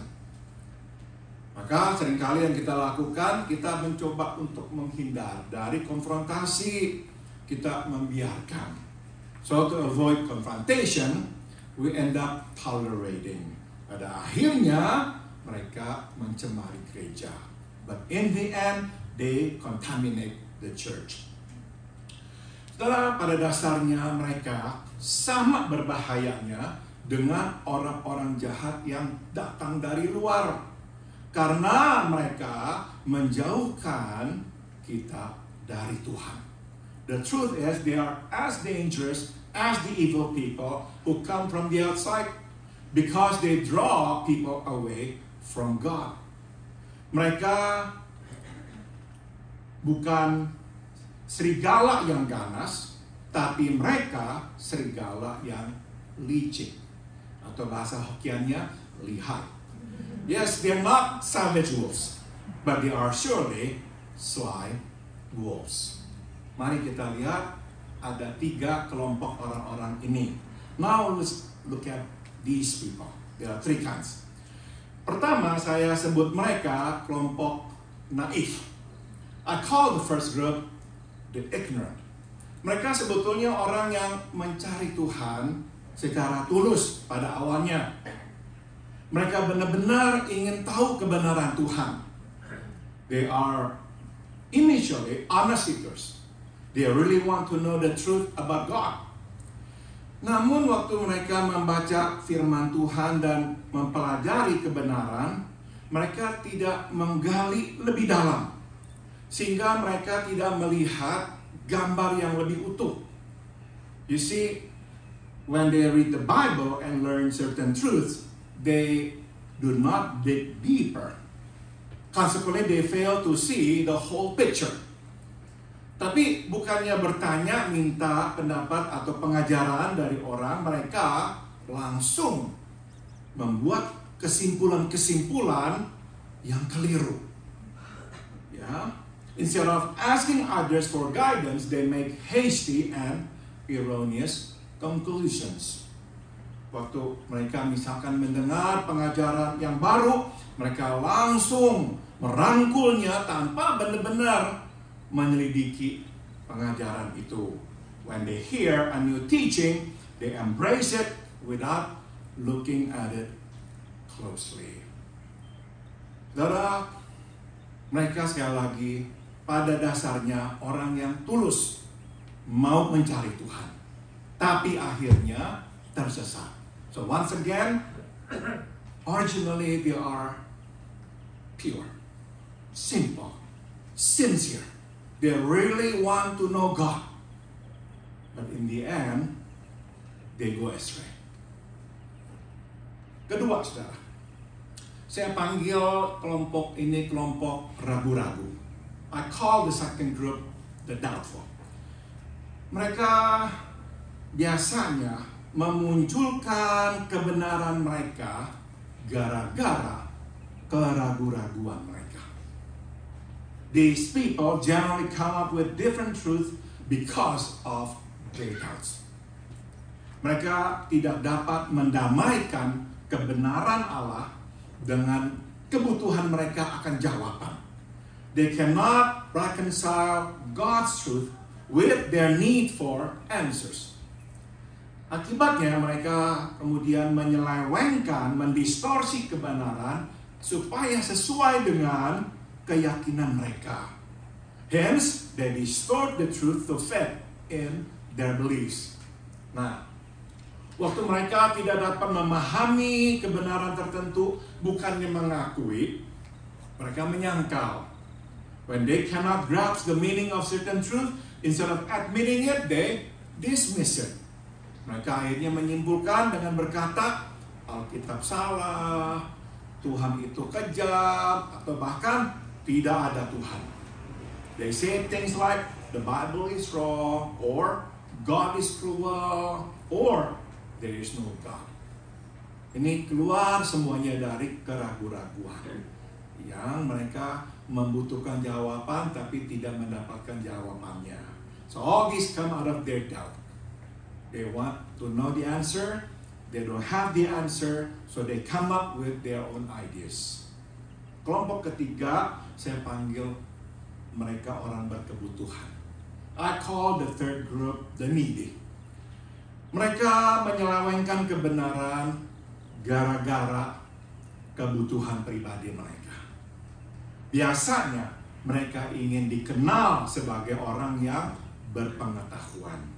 Maka seringkali yang kita lakukan, kita mencoba untuk menghindar dari konfrontasi. Kita membiarkan. So to avoid confrontation, we end up tolerating. Pada akhirnya, mereka mencemari gereja. But in the end, they contaminate the church. Setelah pada dasarnya mereka sama berbahayanya dengan orang-orang jahat yang datang dari luar. Karena mereka menjauhkan kita dari Tuhan. The truth is they are as dangerous as the evil people who come from the outside because they draw people away from God. Mereka bukan serigala yang ganas, tapi mereka serigala yang licik. Atau bahasa Hokkiannya, lihai. Yes, they are not savage wolves, but they are surely sly wolves. Mari kita lihat ada 3 kelompok orang-orang ini. Now let's look at these people. There are 3 kinds. Pertama, saya sebut mereka kelompok naif. I call the first group the ignorant. Mereka sebetulnya orang yang mencari Tuhan secara tulus pada awalnya. Mereka benar-benar ingin tahu kebenaran Tuhan. They are initially honest seekers. They really want to know the truth about God. Namun waktu mereka membaca firman Tuhan dan mempelajari kebenaran, mereka tidak menggali lebih dalam. Sehingga mereka tidak melihat gambar yang lebih utuh. You see, when they read the Bible and learn certain truths, they do not dig deeper. Consequently, they fail to see the whole picture. Tapi bukannya bertanya, minta pendapat atau pengajaran dari orang, mereka langsung membuat kesimpulan-kesimpulan yang keliru. Ya, instead of asking others for guidance, they make hasty and erroneous conclusions. Waktu mereka misalkan mendengar pengajaran yang baru, mereka langsung merangkulnya tanpa benar-benar menyelidiki pengajaran itu. When they hear a new teaching, they embrace it without looking at it closely. Saudara, mereka sekali lagi pada dasarnya orang yang tulus mau mencari Tuhan, tapi akhirnya tersesat. So once again, originally they are pure, simple, sincere. They really want to know God. But in the end, they go astray. Kedua, saudara, saya panggil kelompok ini kelompok ragu-ragu. I call the second group the doubtful. Mereka biasanya memunculkan kebenaran mereka gara-gara keraguan-raguan mereka. These people generally come up with different truth because of their doubts. Mereka tidak dapat mendamaikan kebenaran Allah dengan kebutuhan mereka akan jawaban. They cannot reconcile God's truth with their need for answers. Akibatnya mereka kemudian menyelewengkan, mendistorsi kebenaran supaya sesuai dengan keyakinan mereka. Hence, they distort the truth to fit in their beliefs. Nah, waktu mereka tidak dapat memahami kebenaran tertentu, bukannya mengakui, mereka menyangkal. When they cannot grasp the meaning of certain truth, instead of admitting it, they dismiss it. Mereka akhirnya menyimpulkan dengan berkata, Alkitab salah, Tuhan itu kejam, atau bahkan tidak ada Tuhan. They say things like, the Bible is wrong, or God is cruel, or there is no God. Ini keluar semuanya dari keraguan-raguan yang mereka membutuhkan jawaban tapi tidak mendapatkan jawabannya. So all these come out of their doubt. They want to know the answer, they don't have the answer, so they come up with their own ideas. Kelompok ketiga, saya panggil mereka orang berkebutuhan. I call the third group the needy. Mereka menyelewengkan kebenaran gara-gara kebutuhan pribadi mereka. Biasanya mereka ingin dikenal sebagai orang yang berpengetahuan.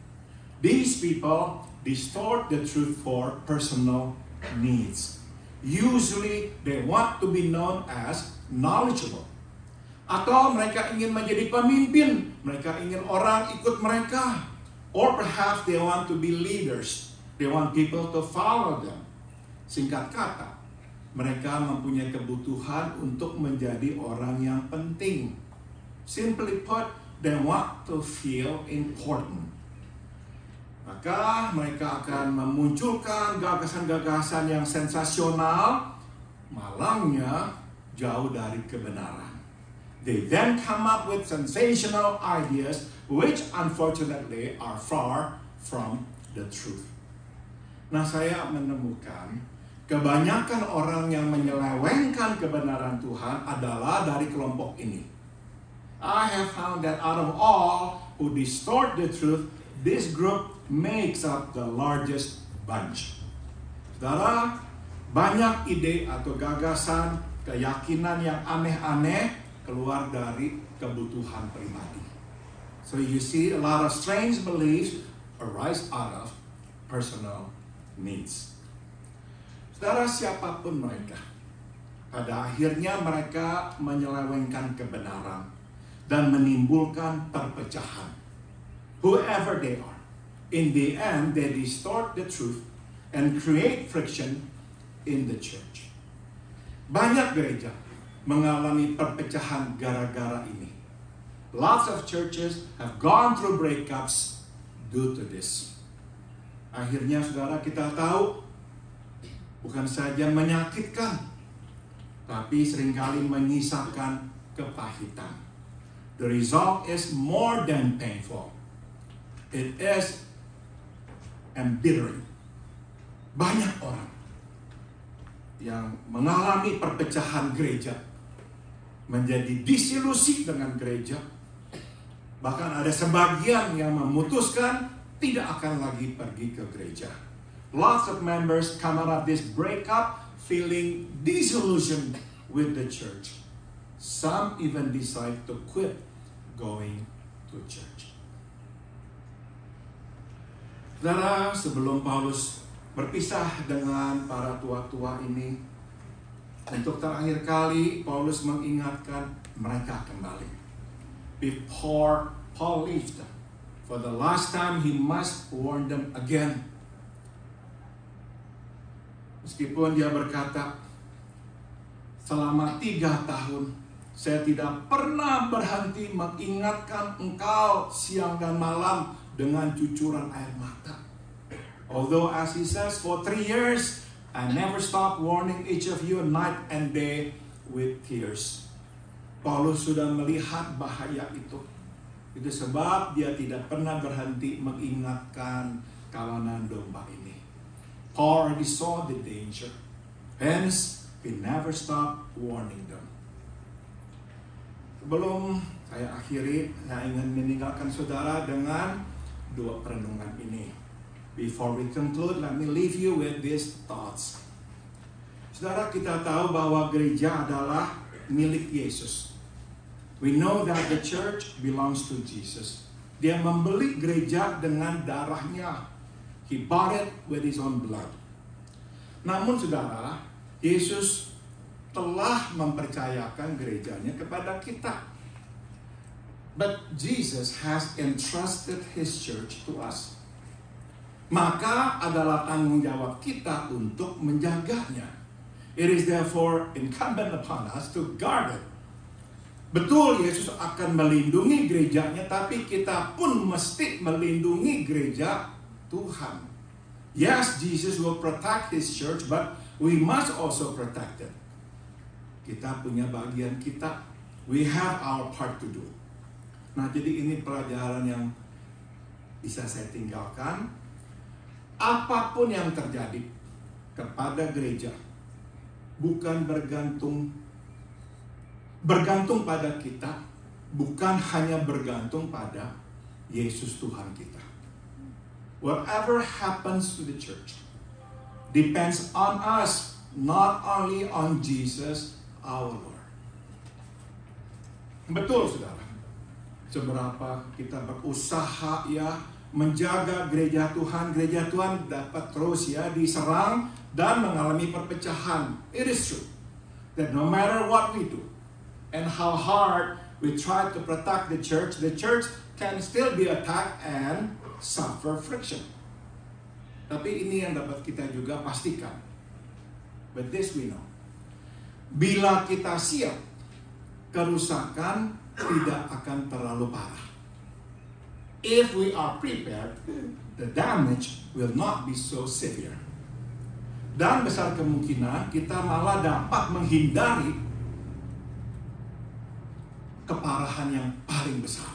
These people distort the truth for personal needs. Usually they want to be known as knowledgeable. Atau mereka ingin menjadi pemimpin, mereka ingin orang ikut mereka. Or perhaps they want to be leaders. They want people to follow them. Singkat kata, mereka mempunyai kebutuhan untuk menjadi orang yang penting. Simply put, they want to feel important. Maka mereka akan memunculkan gagasan-gagasan yang sensasional, malangnya jauh dari kebenaran. They then come up with sensational ideas which unfortunately are far from the truth. Nah, saya menemukan kebanyakan orang yang menyelewengkan kebenaran Tuhan adalah dari kelompok ini. I have found that out of all who distort the truth, this group makes up the largest bunch. Saudara, banyak ide atau gagasan, keyakinan yang aneh-aneh keluar dari kebutuhan pribadi. So you see a lot of strange beliefs arise out of personal needs. Saudara, siapapun mereka, pada akhirnya mereka menyelewengkan kebenaran dan menimbulkan perpecahan. Whoever they are, in the end they distort the truth and create friction in the church. Banyak gereja mengalami perpecahan gara-gara ini. Lots of churches have gone through breakups due to this. Akhirnya saudara, kita tahu bukan saja menyakitkan, tapi seringkali menyisakan kepahitan. The result is more than painful. It is embittering. Banyak orang yang mengalami perpecahan gereja, menjadi disilusi dengan gereja. Bahkan ada sebagian yang memutuskan tidak akan lagi pergi ke gereja. Lots of members come out of this breakup feeling disillusioned with the church. Some even decide to quit going to church. Saudara, sebelum Paulus berpisah dengan para tua-tua ini, untuk terakhir kali Paulus mengingatkan mereka kembali. Before Paul left, for the last time he must warn them again. Meskipun dia berkata, selama 3 tahun saya tidak pernah berhenti mengingatkan engkau siang dan malam dengan cucuran air mata. Although as he says, for 3 years I never stopped warning each of you night and day with tears. Paulus sudah melihat bahaya itu. Itu sebab dia tidak pernah berhenti mengingatkan kawanan domba ini. Paul already saw the danger. Hence, he never stopped warning them. Sebelum saya akhiri, saya ingin meninggalkan saudara dengan 2 perenungan ini. Before we conclude, let me leave you with these thoughts. Saudara, kita tahu bahwa gereja adalah milik Yesus. We know that the church belongs to Jesus. Dia membeli gereja dengan darahnya. He bought it with his own blood. Namun saudara, Yesus telah mempercayakan gerejanya kepada kita. But Jesus has entrusted his church to us. Maka adalah tanggung jawab kita untuk menjaganya. It is therefore incumbent upon us to guard it. Betul, Yesus akan melindungi gerejanya, tapi kita pun mesti melindungi gereja Tuhan. Yes, Jesus will protect his church, but we must also protect it. Kita punya bagian kita. We have our part to do. Nah, jadi ini pelajaran yang bisa saya tinggalkan. Apapun yang terjadi kepada gereja, bukan bergantung pada kita, bukan hanya bergantung pada Yesus Tuhan kita. Whatever happens to the church depends on us, not only on Jesus our Lord. Betul, saudara. Seberapa kita berusaha ya menjaga gereja Tuhan dapat terus ya diserang dan mengalami perpecahan. It is true that no matter what we do and how hard we try to protect the church can still be attacked and suffer friction. Tapi ini yang dapat kita juga pastikan. But this we know. Bila kita siap, kerusakan tidak akan terlalu parah. If we are prepared, the damage will not be so severe. Dan besar kemungkinan kita malah dapat menghindari keparahan yang paling besar.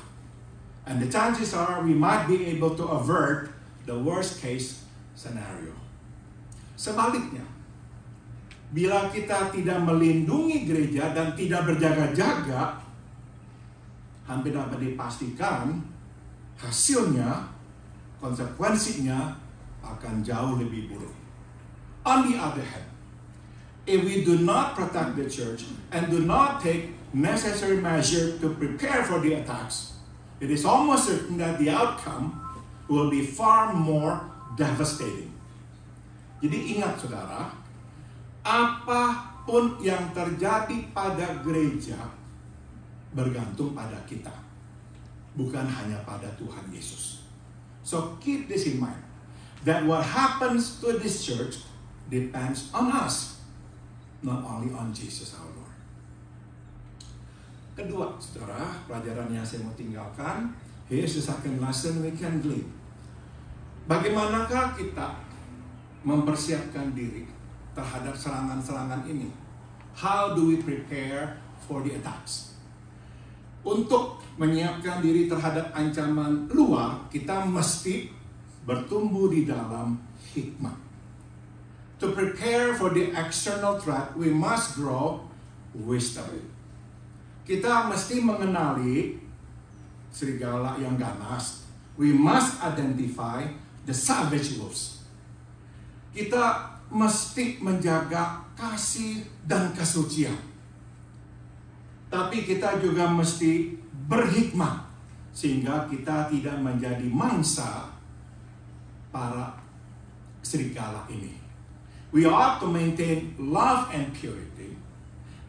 And the chances are we might be able to avert the worst case scenario. Sebaliknya, bila kita tidak melindungi gereja dan tidak berjaga-jaga, hampir dapat dipastikan hasilnya, konsekuensinya akan jauh lebih buruk. On the other hand, if we do not protect the church and do not take necessary measures to prepare for the attacks, it is almost certain that the outcome will be far more devastating. Jadi ingat saudara, apapun yang terjadi pada gereja bergantung pada kita, bukan hanya pada Tuhan Yesus. So keep this in mind, that what happens to this church depends on us, not only on Jesus our Lord. Kedua, saudara, pelajaran yang saya mau tinggalkan, here's the second lesson we can glean. Bagaimanakah kita mempersiapkan diri terhadap serangan-serangan ini? How do we prepare for the attacks? Untuk menyiapkan diri terhadap ancaman luar, kita mesti bertumbuh di dalam hikmat. To prepare for the external threat, we must grow wisdom. Kita mesti mengenali serigala yang ganas. We must identify the savage wolves. Kita mesti menjaga kasih dan kesucian. Tapi kita juga mesti berhikmat sehingga kita tidak menjadi mangsa para serigala ini. We ought to maintain love and purity,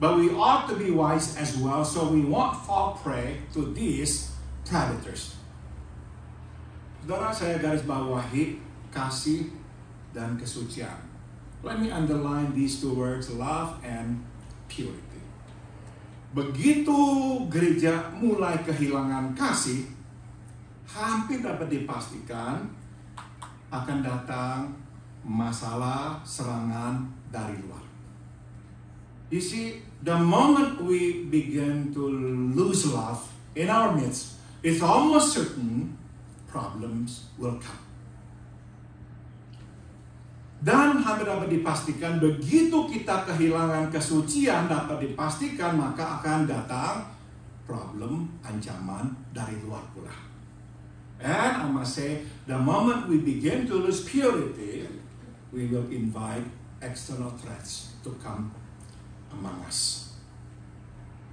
but we ought to be wise as well so we won't fall prey to these predators. Saudara, saya garis bawahi kasih dan kesucian. Let me underline these two words, love and purity. Begitu gereja mulai kehilangan kasih, hampir dapat dipastikan akan datang masalah serangan dari luar. You see, the moment we begin to lose love in our midst, it's almost certain problems will come. Dan hampir dapat dipastikan begitu kita kehilangan kesucian dapat dipastikan maka akan datang problem, ancaman dari luar pula. And I must say, the moment we begin to lose purity, we will invite external threats to come among us.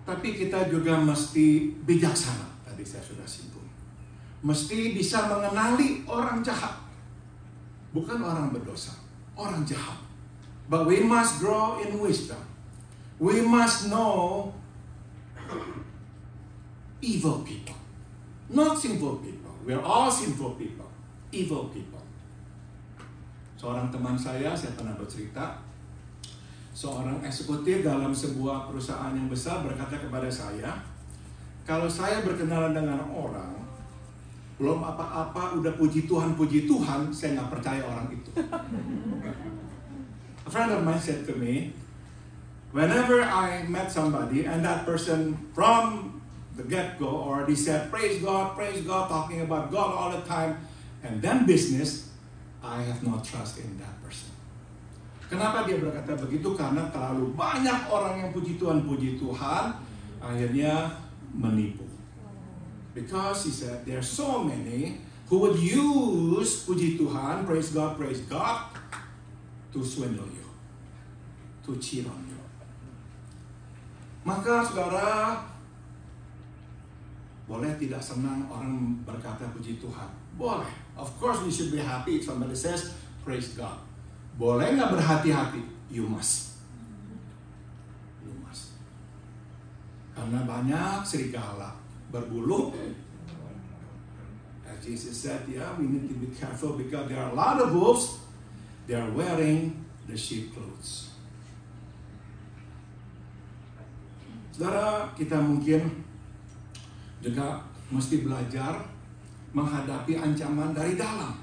Tapi kita juga mesti bijaksana, tadi saya sudah singgung. Mesti bisa mengenali orang jahat, bukan orang berdosa, orang jahat. But we must grow in wisdom. We must know evil people, not sinful people. We're all sinful people, evil people. Seorang teman saya pernah bercerita, seorang eksekutif dalam sebuah perusahaan yang besar berkata kepada saya, kalau saya berkenalan dengan orang, belum apa-apa udah puji Tuhan, saya nggak percaya orang itu. A friend of mine said to me, whenever I met somebody and that person from the get-go already said, praise God, talking about God all the time, and then business, I have no trust in that person. Kenapa dia berkata begitu? Karena terlalu banyak orang yang puji Tuhan, akhirnya menipu. Because he said, there are so many who would use puji Tuhan, praise God, to swindle you, to cheat on you. Maka saudara, boleh tidak senang orang berkata puji Tuhan? Boleh. Of course we should be happy if somebody says praise God. Boleh nggak berhati-hati? You must. Karena banyak serigala berbulu. As Jesus said, we need to be careful because there are a lot of wolves. They are wearing the sheep clothes. Saudara, kita mungkin juga mesti belajar menghadapi ancaman dari dalam,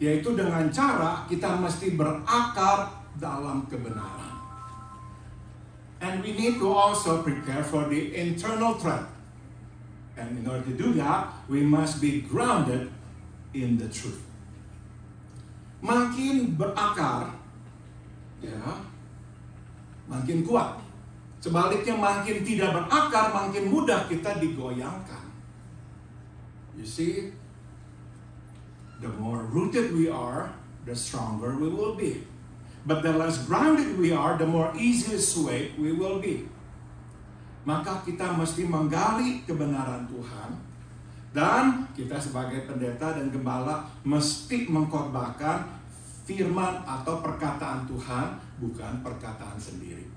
yaitu dengan cara kita mesti berakar dalam kebenaran. And we need to also prepare for the internal threat. And in order to do that, we must be grounded in the truth. Makin berakar, makin kuat. Sebaliknya makin tidak berakar, makin mudah kita digoyangkan. You see, the more rooted we are, the stronger we will be. But the less grounded we are, the more easily swayed we will be. Maka kita mesti menggali kebenaran Tuhan. Dan kita sebagai pendeta dan gembala mesti mengkhotbahkan firman atau perkataan Tuhan, bukan perkataan sendiri.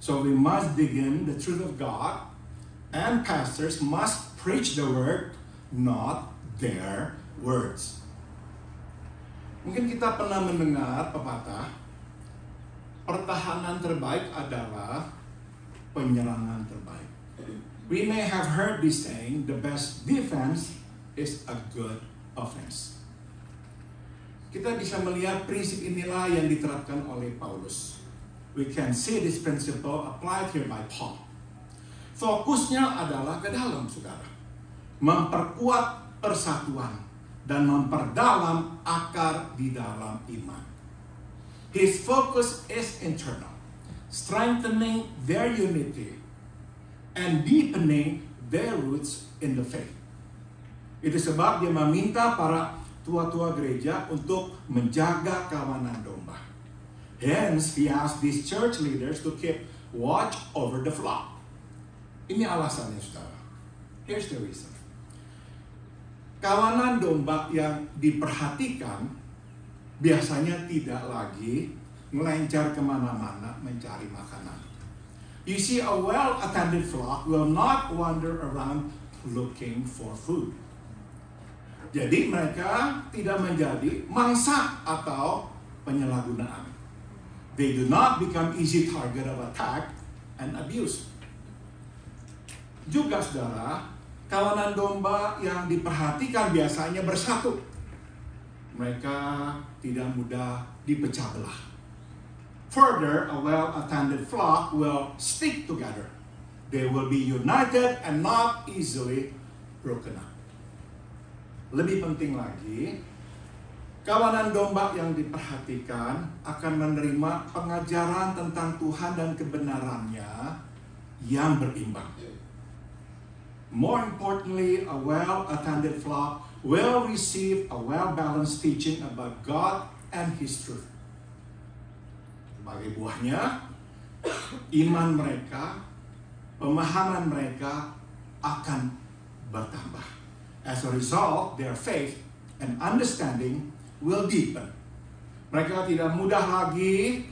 So we must dig in the truth of God, and pastors must preach the word, not their words. Mungkin kita pernah mendengar pepatah, pertahanan terbaik adalah penyerangan terbaik. We may have heard this saying, the best defense is a good offense. Kita bisa melihat prinsip inilah yang diterapkan oleh Paulus. We can see this principle applied here by Paul. Fokusnya adalah ke dalam, saudara. Memperkuat persatuan dan memperdalam akar di dalam iman. His focus is internal, strengthening their unity and deepening their roots in the faith. Itu sebab dia meminta para tua-tua gereja untuk menjaga kawanan domba. Hence, he asked these church leaders to keep watch over the flock. Ini alasannya, saudara. Here's the reason. Kawanan domba yang diperhatikan biasanya tidak lagi melencar kemana-mana mencari makanan. You see, a well-attended flock will not wander around looking for food. Jadi mereka tidak menjadi mangsa atau penyalahgunaan. They do not become easy target of attack and abuse. Juga saudara, kawanan domba yang diperhatikan biasanya bersatu. Mereka tidak mudah dipecah belah. Further, a well-attended flock will stick together. They will be united and not easily broken up. Lebih penting lagi, kawanan domba yang diperhatikan akan menerima pengajaran tentang Tuhan dan kebenarannya yang berimbang. More importantly, a well-attended flock will receive a well-balanced teaching about God and His truth. Sebagai buahnya, iman mereka, pemahaman mereka akan bertambah. As a result, their faith and understanding will deepen. Mereka tidak mudah lagi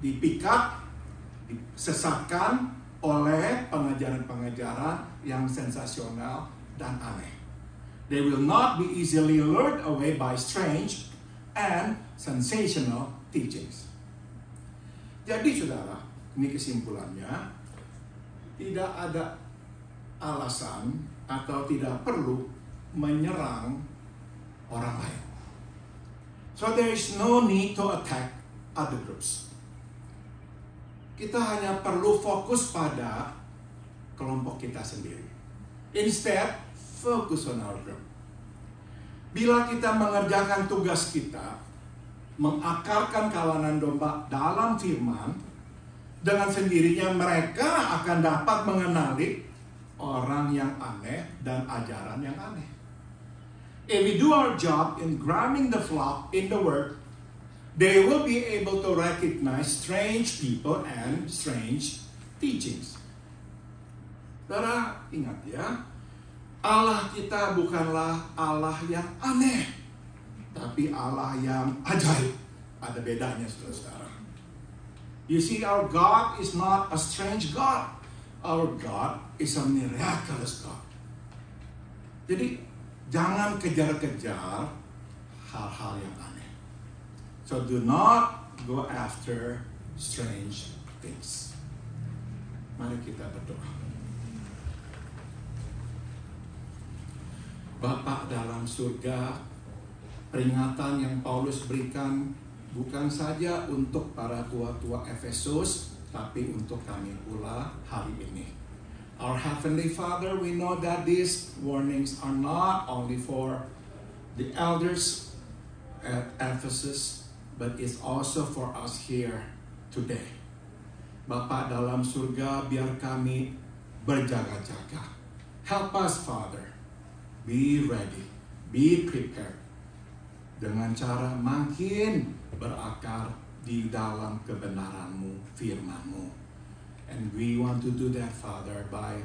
dipikat, disesatkan oleh pengajaran-pengajaran yang sensasional dan aneh. They will not be easily lured away by strange and sensational teachings. Jadi saudara, ini kesimpulannya, tidak ada alasan atau tidak perlu menyerang orang lain. So there is no need to attack other groups. Kita hanya perlu fokus pada kelompok kita sendiri. Instead, focus on our group. Bila kita mengerjakan tugas kita, mengakarkan kawanan domba dalam firman, dengan sendirinya mereka akan dapat mengenali orang yang aneh dan ajaran yang aneh. If we do our job in grounding the flock in the word, they will be able to recognize strange people and strange teachings. Saudara, ingat ya, Allah kita bukanlah Allah yang aneh, tapi Allah yang ajaib. Ada bedanya, saudara-saudara. You see, our God is not a strange God. Our God is a miraculous God. Jadi, jangan kejar-kejar hal-hal yang aneh. So do not go after strange things. Mari kita berdoa. Bapa dalam surga, peringatan yang Paulus berikan bukan saja untuk para tua-tua Efesus, tapi untuk kami pula hari ini. Our Heavenly Father, we know that these warnings are not only for the elders at Ephesus, but it's also for us here today. Bapa dalam surga, biar kami berjaga-jaga. Help us, Father. Be ready. Be prepared. Dengan cara makin berakar di dalam kebenaran-Mu, firman-Mu. And we want to do that, Father, by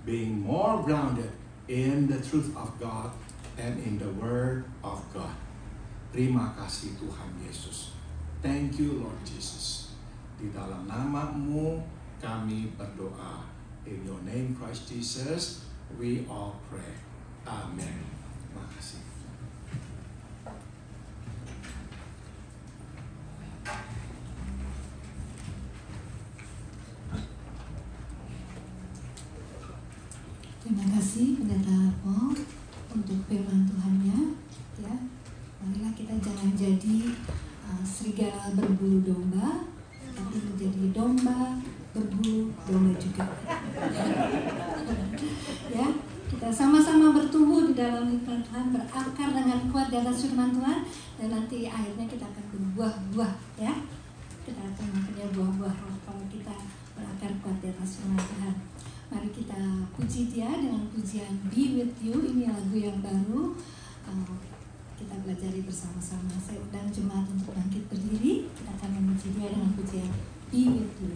being more grounded in the truth of God and in the Word of God. Terima kasih Tuhan Yesus. Thank you, Lord Jesus. Di dalam nama-Mu kami berdoa. In your name, Christ Jesus, we all pray. Amen. Terima kasih. Terima kasih Pendeta Paul untuk firman Tuhannya. Ya, marilah kita jangan jadi serigala berbulu domba, tapi menjadi domba berbulu domba juga. Ya, Kita sama-sama bertumbuh di dalam hikmat Tuhan, berakar dengan kuat di atas firman Tuhan, dan nanti akhirnya kita akan berbuah-buah, ya. Kita akan mempunyai buah-buah roh kalau kita berakar kuat di atas firman Tuhan. Mari kita puji Dia dengan pujian Be With You. Ini lagu yang baru, kita pelajari bersama-sama. Saya undang jemaat untuk bangkit berdiri. Kita akan memuji Dia dengan pujian Be With You.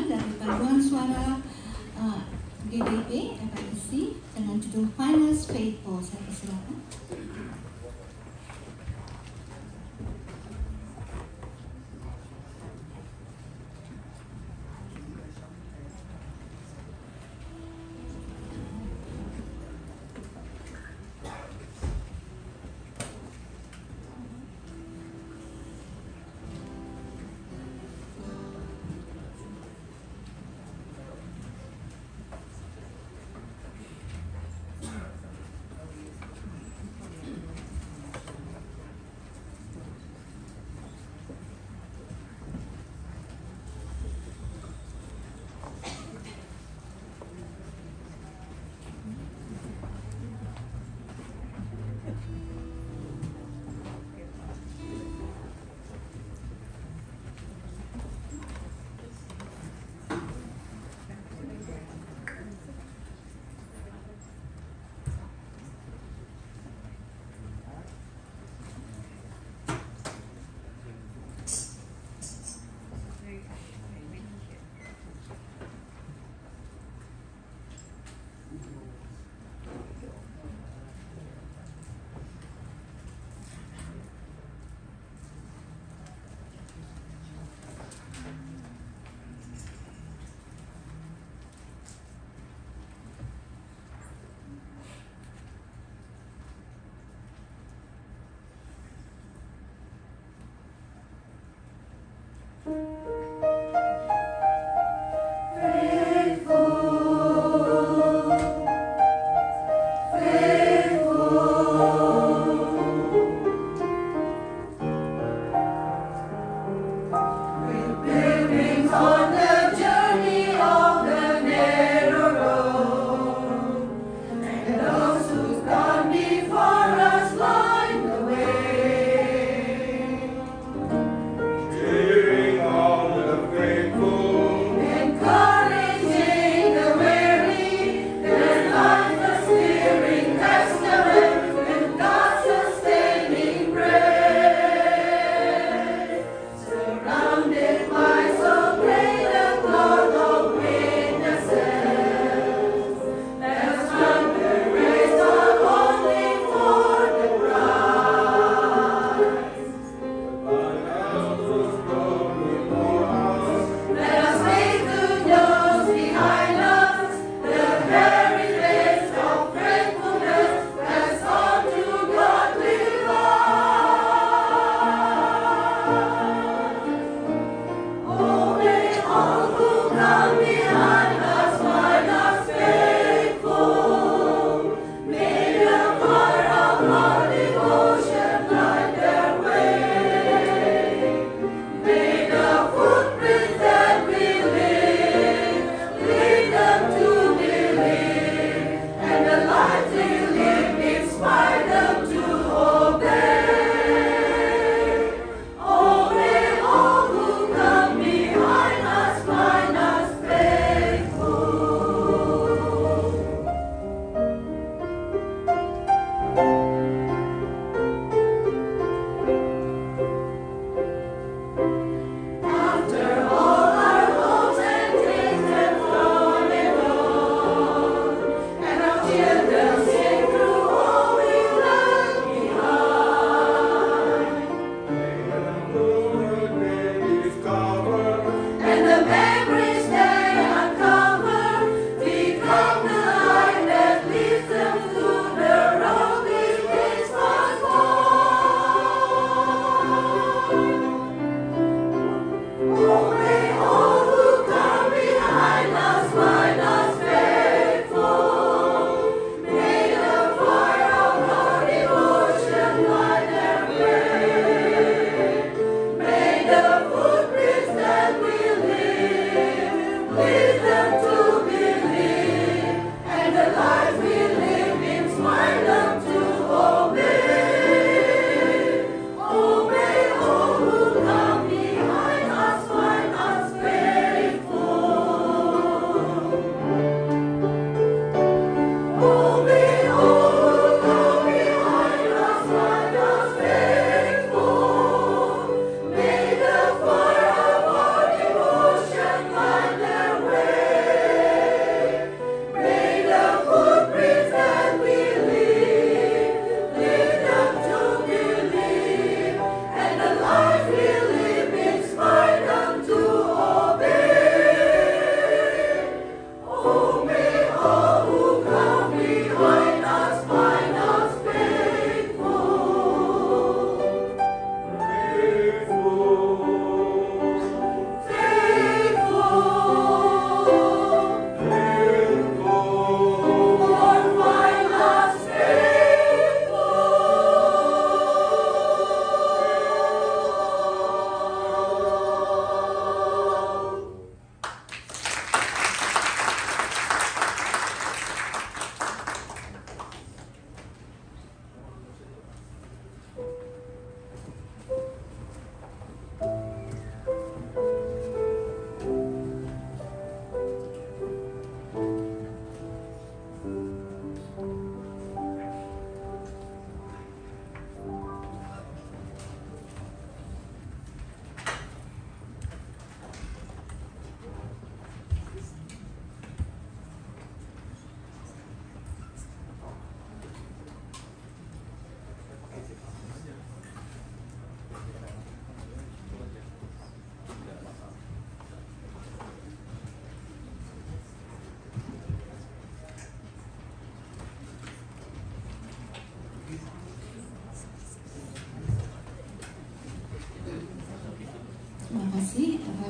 dari paduan suara GBB FIC dengan judul Finest Faithful. Saya persilakan.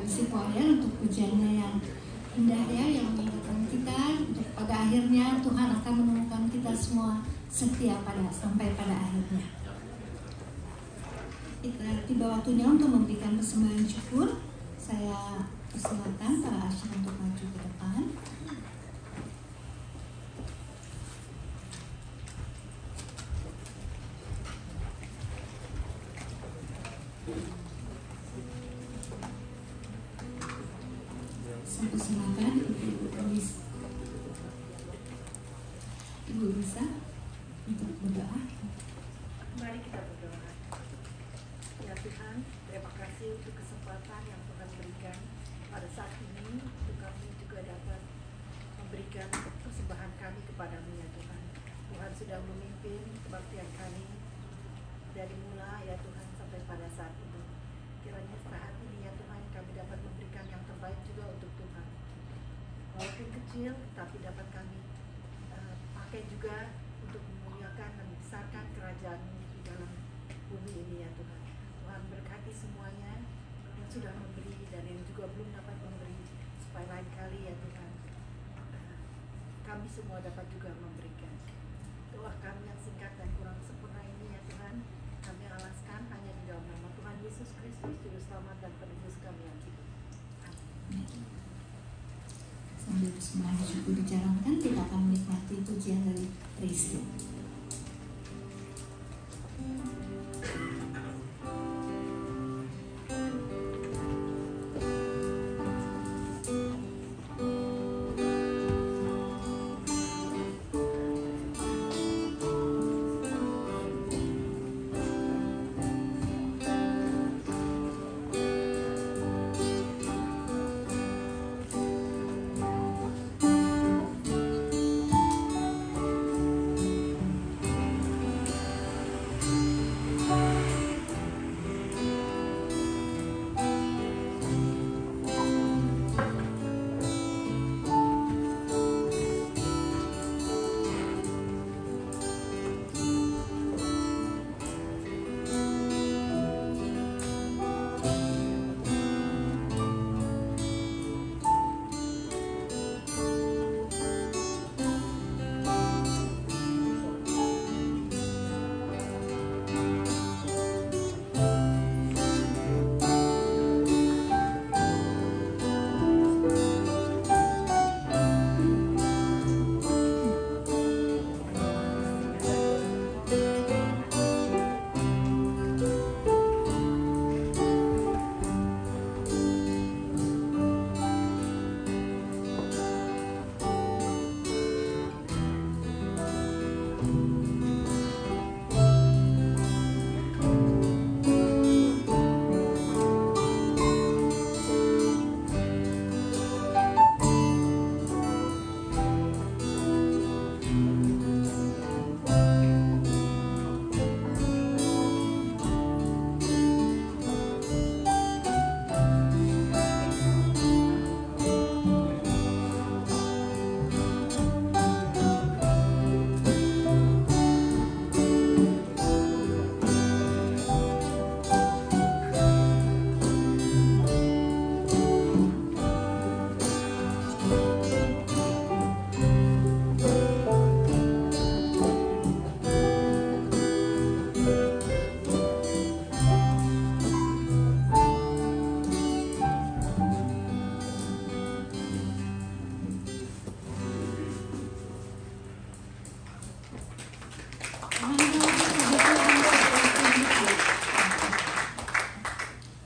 si choir untuk pujiannya yang indah ya, yang mengingatkan kita untuk pada akhirnya Tuhan akan menemukan kita semua setia sampai pada akhirnya. Kita tiba waktunya untuk memberikan persembahan syukur. Saya persilakan para asyik untuk maju ke depan. Saya persilakan Ibu Lisa untuk berdoa. Mari kita berdoa. Ya Tuhan, terima kasih untuk kesempatan yang Tuhan berikan pada saat ini untuk kami juga dapat memberikan persembahan kami kepadamu ya Tuhan. Tuhan sudah memimpin kebaktian kami dari mula ya Tuhan sampai pada saat ini. Kiranya saat ini ya Tuhan kami dapat memberikan yang terbaik juga untuk Tuhan. Walaupun kecil tapi dapat kami pakai juga untuk memuliakan dan membesarkan kerajaan-Mu di dalam bumi ini ya Tuhan. Tuhan berkati semuanya yang sudah memberi dan yang juga belum dapat memberi, supaya lain kali ya Tuhan kami semua dapat juga memberikan. Doa kami yang singkat dan kurang sempurna ini ya Tuhan kami alaskan hanya di dalam nama Tuhan Yesus Kristus, Juru Selamat dan Penebus kami yang hidup. Amin. Sambil persembahan syukur dijalankan, kita akan menikmati pujian dari Praise Team.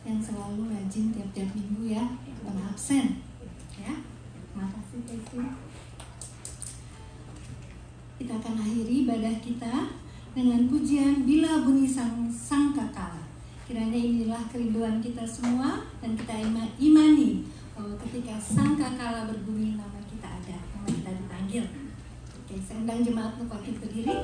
Yang selalu rajin tiap-tiap minggu ya, bukan absen ya. Terima kasih Teti. Kita akan akhiri ibadah kita dengan pujian Bila Bunyi Sangkakala. Kiranya inilah kerinduan kita semua dan kita imani bahwa ketika sangkakala berbunyi nama kita ada, nama kita dipanggil. Oke, saya undang jemaat untuk bangkit berdiri.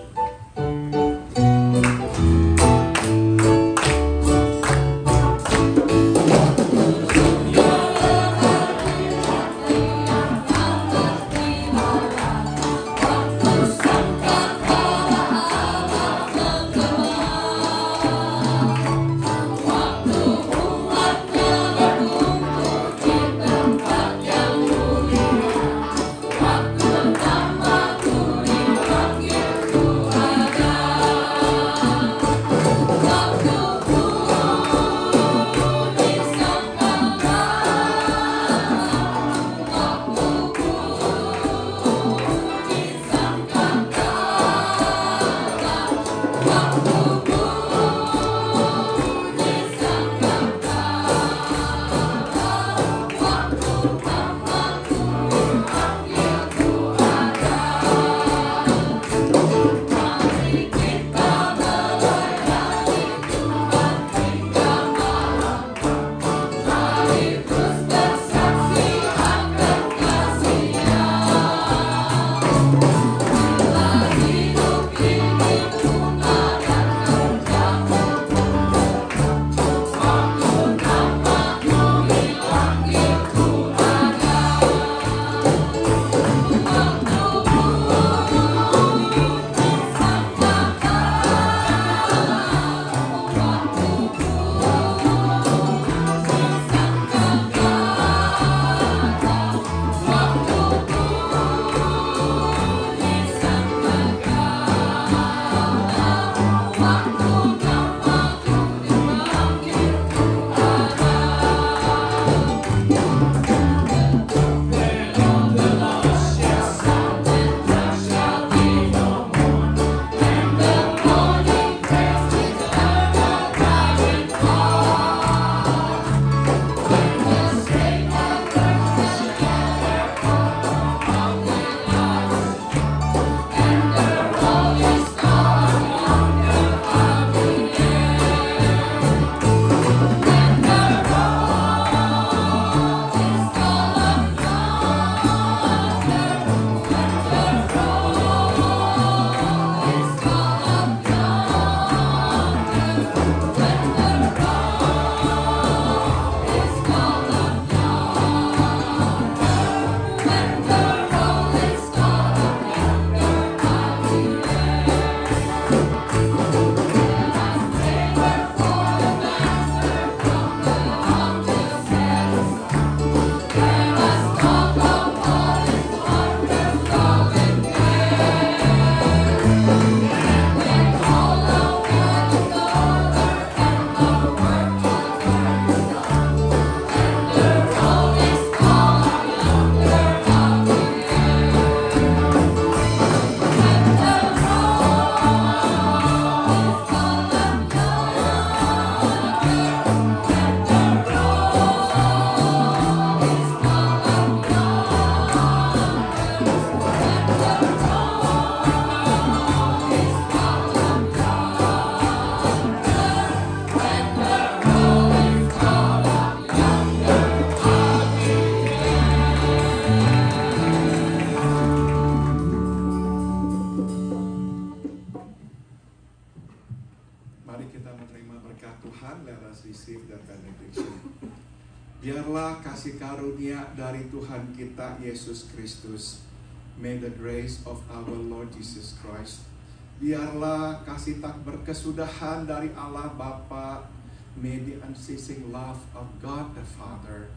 Biarlah kasih karunia dari Tuhan kita Yesus Kristus. May the grace of our Lord Jesus Christ. Biarlah kasih tak berkesudahan dari Allah Bapa. May the unceasing love of God the Father.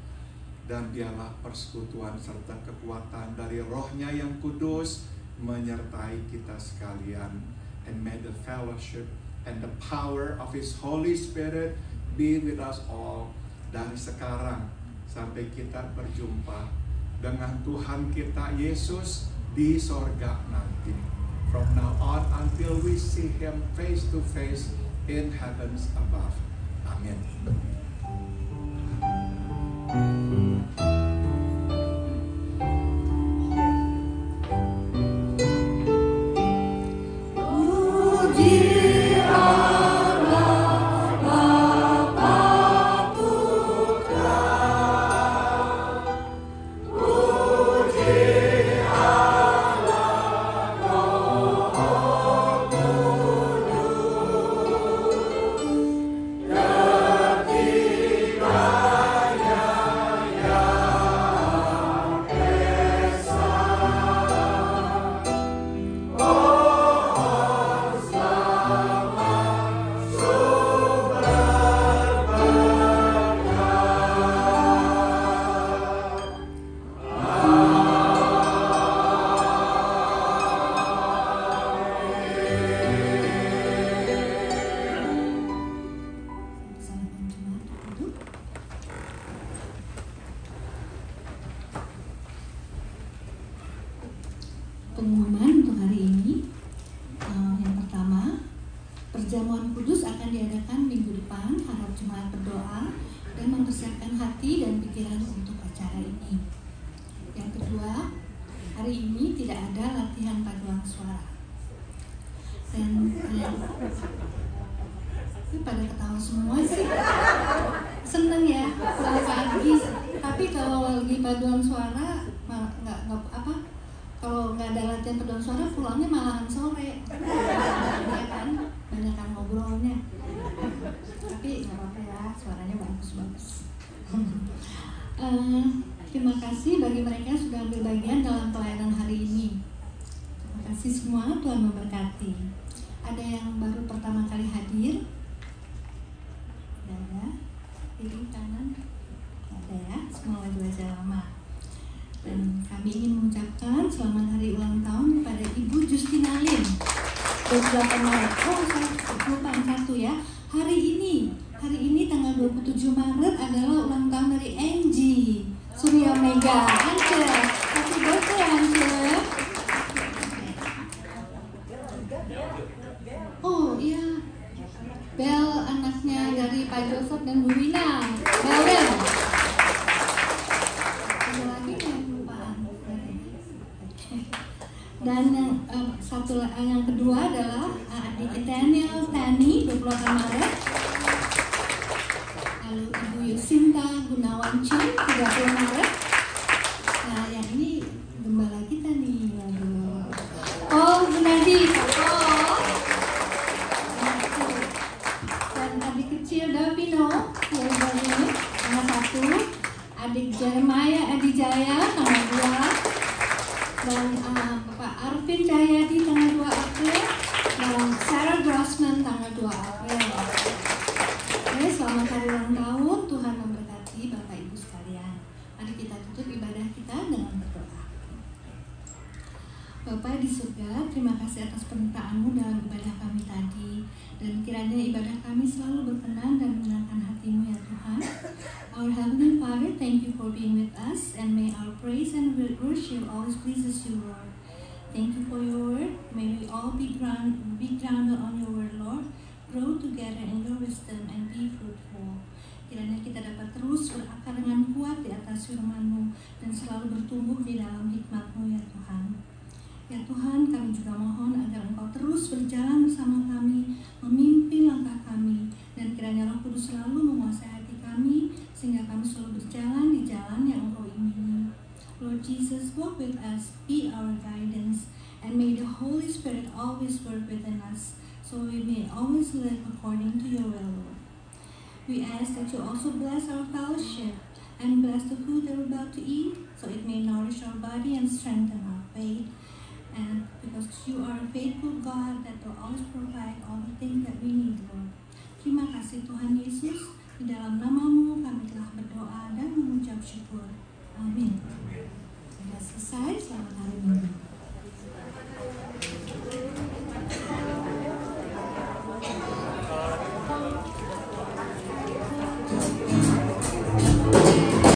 Dan biarlah persekutuan serta kekuatan dari Roh-Nya yang kudus menyertai kita sekalian. And may the fellowship and the power of His Holy Spirit be with us all. Dari sekarang sampai kita berjumpa dengan Tuhan kita Yesus di sorga nanti. From now on until we see Him face to face in heavens above. Amin. Pengumuman untuk hari ini, yang pertama, perjamuan kudus akan diadakan minggu depan, harap jemaat berdoa dan mempersiapkan hati dan pikiran untuk acara ini. Yang kedua, hari ini tidak ada latihan paduan suara. Dan pada ketawa semua sih, seneng ya kalau pagi. Tapi kalau lagi paduan suara kalau nggak ada latihan paduan suara pulangnya malahan sore, ya kan, banyakan ngobrolnya. Tapi nggak apa-apa ya, suaranya bagus-bagus. Terima kasih bagi mereka yang sudah ambil bagian dalam pelayanan hari ini. Terima kasih semua, Tuhan memberkati. Ada yang baru pertama kali hadir? Ada, kiri kanan, ada ya, semua wajah-wajah lama. Dan kami ingin mengucapkan selamat hari ulang tahun kepada Ibu Justina Lim, 28 Maret. Oh, saya lupa satu ya. Hari ini tanggal 27 Maret adalah ulang tahun dari Angie Surya Mega. Ance, happy birthday Ance. Oh iya, Bel anaknya dari Pak Joseph dan Bu Wina. Bel. Dan yang kedua adalah adik Daniel Tani, 28 Maret. Lalu Ibu Yusinta Gunawan Cun, 30 Maret. Nah, yang ini gembala kita nih. Oh, Gunadi, dan adik kecil Davino, tanggal 1. Adik Jeremiah Adijaya, tanggal 2. Bapa di surga, terima kasih atas penyertaan-Mu dalam ibadah kami tadi. Dan kiranya ibadah kami selalu berkenan dan menyenangkan hati-Mu ya Tuhan. Our Heavenly Father, thank you for being with us, and may our praise and worship always pleases you, Lord. Thank you for your word. May we all be grounded on your word, Lord. Grow together in your wisdom and be fruitful. Kiranya kita dapat terus berakar dengan kuat di atas firman-Mu dan selalu bertumbuh di dalam hikmat-Mu ya Tuhan. Ya Tuhan, kami juga mohon agar Engkau terus berjalan bersama kami, memimpin langkah kami, dan kiranya Roh Kudus selalu menguasai hati kami, sehingga kami selalu berjalan di jalan yang Engkau ingini. Lord Jesus, walk with us, be our guidance, and may the Holy Spirit always work within us, so we may always live according to your will, Lord. We ask that you also bless our fellowship, and bless the food that we're about to eat, so it may nourish our body and strengthen our faith. And because you are a faithful God that will always provide all the things that we need, Lord. Terima kasih Tuhan Yesus, di dalam nama-Mu kami telah berdoa dan mengucap syukur. Amin. Sudah selesai, selamat hari Minggu.